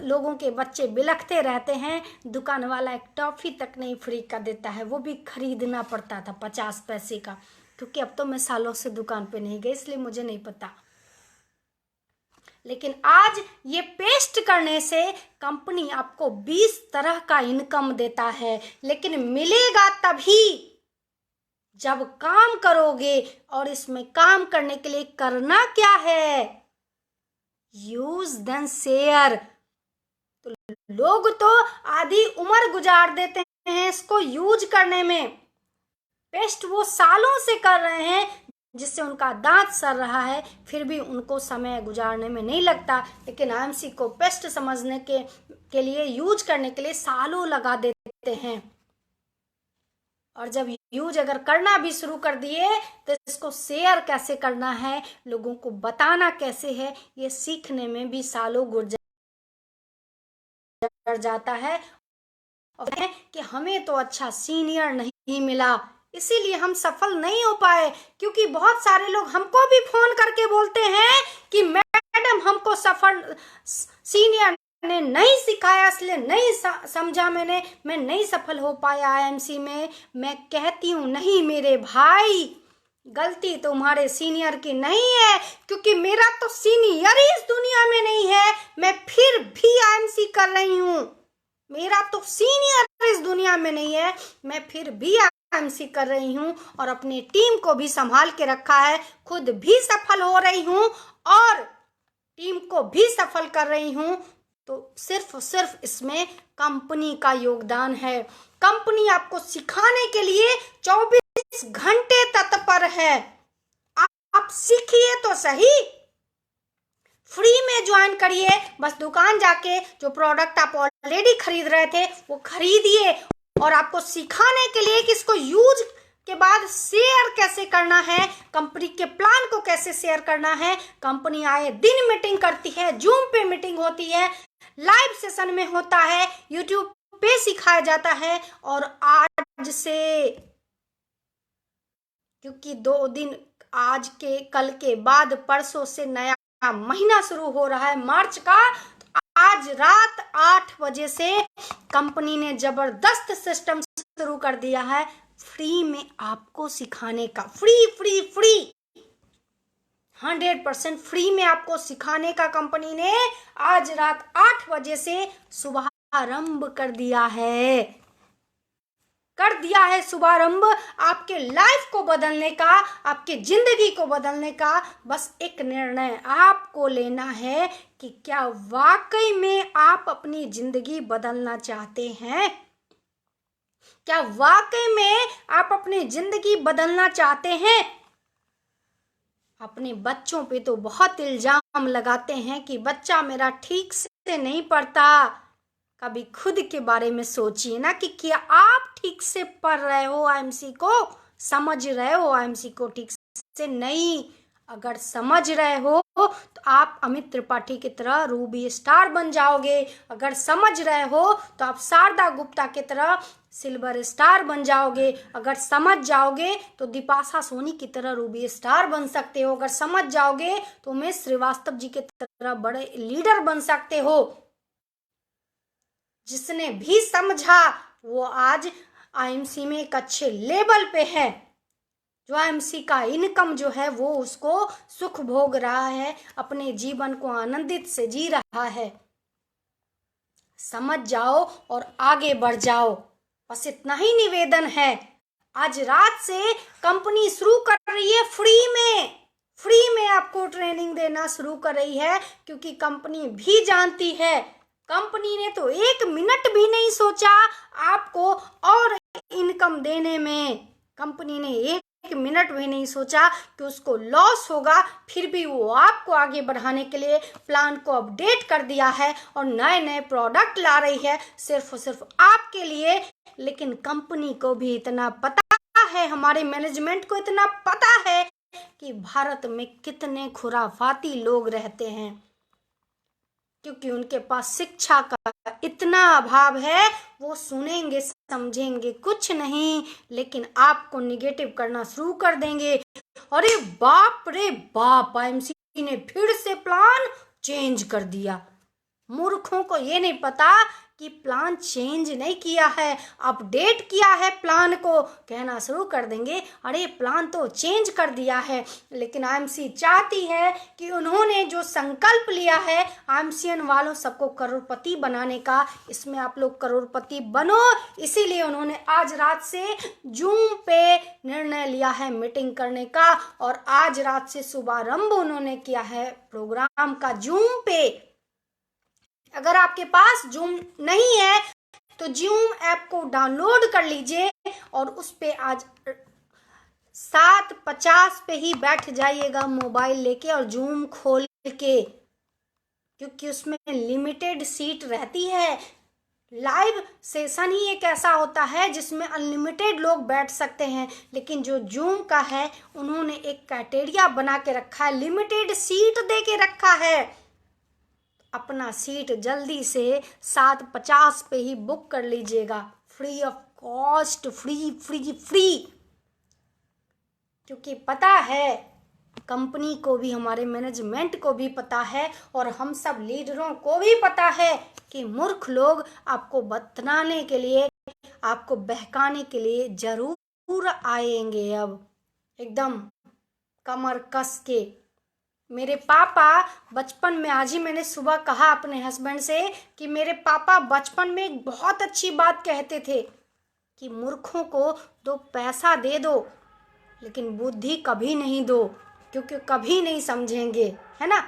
लोगों के बच्चे बिलखते रहते हैं, दुकान वाला एक टॉफी तक नहीं फ्री का देता है, वो भी खरीदना पड़ता था 50 पैसे का। क्योंकि अब तो मैं सालों से दुकान पे नहीं गई इसलिए मुझे नहीं पता, लेकिन आज ये पेस्ट करने से कंपनी आपको 20 तरह का इनकम देता है, लेकिन मिलेगा तभी जब काम करोगे। और इसमें काम करने के लिए करना क्या है? Use then share. तो लोग तो आधी उम्र गुजार देते हैं इसको यूज करने में। पेस्ट वो सालों से कर रहे हैं, जिससे उनका दांत सड़ रहा है, फिर भी उनको समय गुजारने में नहीं लगता। लेकिन आईएमसी को पेस्ट समझने के लिए, यूज करने के लिए सालों लगा देते हैं। और जब यूज अगर करना भी शुरू कर दिए तो इसको शेयर कैसे करना है, लोगों को बताना कैसे है, ये सीखने में भी सालों गुजर जाता है। और कि हमें तो अच्छा सीनियर नहीं मिला, इसीलिए हम सफल नहीं हो पाए। क्योंकि बहुत सारे लोग हमको भी फोन करके बोलते हैं कि मैडम हमको सीनियर ने नहीं सिखाया, इसलिए नहीं समझा मैं नहीं सफल हो पाया आईएमसी में। मैं कहती हूँ नहीं मेरे भाई, गलती तुम्हारे सीनियर की नहीं है, क्योंकि मेरा तो सीनियर ही इस दुनिया में नहीं है, मैं फिर भी आईएमसी कर रही हूँ। मेरा तो सीनियर इस दुनिया में नहीं है, मैं फिर भी आईएमसी कर रही हूँ और अपनी टीम को भी संभाल के रखा है, खुद भी सफल हो रही हूँ और टीम को भी सफल कर रही हूँ। तो सिर्फ इसमें कंपनी का योगदान है। कंपनी आपको सिखाने के लिए 24 घंटे तत्पर है। आप सीखिए तो सही, फ्री में ज्वाइन करिए, बस दुकान जाके जो प्रोडक्ट आप ऑलरेडी खरीद रहे थे वो खरीदिए, और आपको सिखाने के लिए कि इसको यूज के बाद शेयर कैसे करना है, कंपनी के प्लान को कैसे शेयर करना है। कंपनी आए दिन मीटिंग करती है, जूम पे मीटिंग होती है, लाइव सेशन में होता है, यूट्यूब पे सिखाया जाता है। और आज से, क्योंकि 2 दिन आज के कल के बाद परसों से नया महीना शुरू हो रहा है मार्च का, तो आज रात 8 बजे से कंपनी ने जबरदस्त सिस्टम शुरू कर दिया है फ्री में आपको सिखाने का। फ्री 100% फ्री में आपको सिखाने का कंपनी ने आज रात 8 बजे से शुभारंभ कर दिया है शुभारंभ। आपके लाइफ को बदलने का, आपके जिंदगी को बदलने का बस एक निर्णय आपको लेना है कि क्या वाकई में आप अपनी जिंदगी बदलना चाहते हैं। क्या वाकई में आप अपनी जिंदगी बदलना चाहते हैं? अपने बच्चों पे तो बहुत इल्जाम लगाते हैं कि बच्चा मेरा ठीक से नहीं पढ़ता। कभी खुद के बारे में सोचिए ना कि क्या आप ठीक से पढ़ रहे हो आईएमसी को, समझ रहे हो आईएमसी को ठीक से? नहीं। अगर समझ रहे हो तो आप अमित त्रिपाठी की तरह रूबी स्टार बन जाओगे। अगर समझ रहे हो तो आप शारदा गुप्ता की तरह सिल्वर स्टार बन जाओगे। अगर समझ जाओगे तो दीपाशा सोनी की तरह रूबी स्टार बन सकते हो। अगर समझ जाओगे तो उमेश श्रीवास्तव जी की तरह बड़े लीडर बन सकते हो। जिसने भी समझा वो आज आईएमसी में एक अच्छे लेवल पे है। जो आईएमसी का इनकम जो है वो उसको सुख भोग रहा है, अपने जीवन को आनंदित से जी रहा है। समझ जाओ और आगे बढ़ जाओ, बस इतना ही निवेदन है। आज रात से कंपनी शुरू कर रही है फ्री में आपको ट्रेनिंग देना शुरू कर रही है, क्योंकि कंपनी भी जानती है, कंपनी ने तो 1 मिनट भी नहीं सोचा आपको और इनकम देने में। कंपनी ने 1 मिनट भी नहीं सोचा कि उसको लॉस होगा, फिर भी वो आपको आगे बढ़ाने के लिए प्लान को अपडेट कर दिया है और नए नए प्रोडक्ट ला रही है सिर्फ और सिर्फ आपके लिए। लेकिन कंपनी को भी इतना पता है, हमारे मैनेजमेंट को इतना पता है कि भारत में कितने खुराफाती लोग रहते हैं, क्योंकि उनके पास शिक्षा का इतना अभाव है। वो सुनेंगे समझेंगे कुछ नहीं, लेकिन आपको निगेटिव करना शुरू कर देंगे। अरे बाप रे बाप, आईएमसी ने फिर से प्लान चेंज कर दिया। मूर्खों को ये नहीं पता कि प्लान चेंज नहीं किया है, अपडेट किया है प्लान को। कहना शुरू कर देंगे अरे प्लान तो चेंज कर दिया है। लेकिन आईएमसी चाहती है कि उन्होंने जो संकल्प लिया है आईएमसीएन वालों सबको करोड़पति बनाने का, इसमें आप लोग करोड़पति बनो। इसीलिए उन्होंने आज रात से जूम पे निर्णय लिया है मीटिंग करने का, और आज रात से शुभारंभ उन्होंने किया है प्रोग्राम का जूम पे। अगर आपके पास जूम नहीं है तो जूम ऐप को डाउनलोड कर लीजिए और उस पे आज 7:50 पे ही बैठ जाइएगा मोबाइल लेके और जूम खोल के, क्योंकि उसमें लिमिटेड सीट रहती है। लाइव सेशन ही एक ऐसा होता है जिसमें अनलिमिटेड लोग बैठ सकते हैं, लेकिन जो जूम का है उन्होंने एक क्राइटेरिया बना के रखा है, लिमिटेड सीट दे के रखा है। अपना सीट जल्दी से 7:50 पे ही बुक कर लीजिएगा, फ्री ऑफ कॉस्ट, फ्री। क्योंकि पता है कंपनी को भी, हमारे मैनेजमेंट को भी पता है और हम सब लीडरों को भी पता है कि मूर्ख लोग आपको बतलाने के लिए, आपको बहकाने के लिए जरूर आएंगे। अब एकदम कमर कस के। मेरे पापा बचपन में, आज ही मैंने सुबह कहा अपने हस्बैंड से कि मेरे पापा बचपन में एक बहुत अच्छी बात कहते थे कि मूर्खों को 2 पैसा दे दो लेकिन बुद्धि कभी नहीं दो, क्योंकि कभी नहीं समझेंगे, है ना।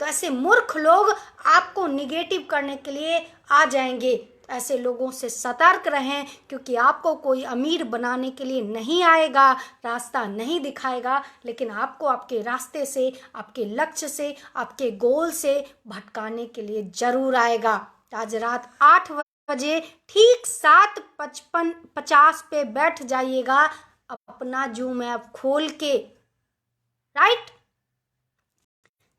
तो ऐसे मूर्ख लोग आपको निगेटिव करने के लिए आ जाएंगे। ऐसे लोगों से सतर्क रहें, क्योंकि आपको कोई अमीर बनाने के लिए नहीं आएगा, रास्ता नहीं दिखाएगा, लेकिन आपको आपके रास्ते से, आपके लक्ष्य से, आपके गोल से भटकाने के लिए जरूर आएगा। आज रात 8 बजे ठीक 7:50 पे बैठ जाइएगा अपना जूम ऐप खोल के, राइट।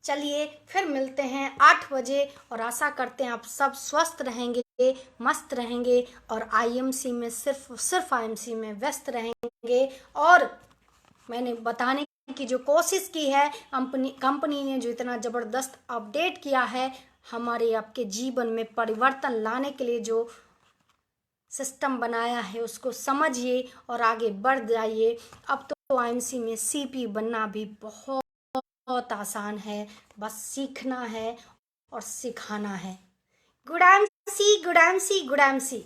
चलिए फिर मिलते हैं 8 बजे और आशा करते हैं आप सब स्वस्थ रहेंगे, मस्त रहेंगे और आईएमसी में सिर्फ आईएमसी में व्यस्त रहेंगे। और मैंने बताने की जो कोशिश की है, कंपनी ने जो इतना ज़बरदस्त अपडेट किया है, हमारे आपके जीवन में परिवर्तन लाने के लिए जो सिस्टम बनाया है उसको समझिए और आगे बढ़ जाइए। अब तो आईएमसी में सीपी बनना भी बहुत आसान है, बस सीखना है और सिखाना है। Good MC.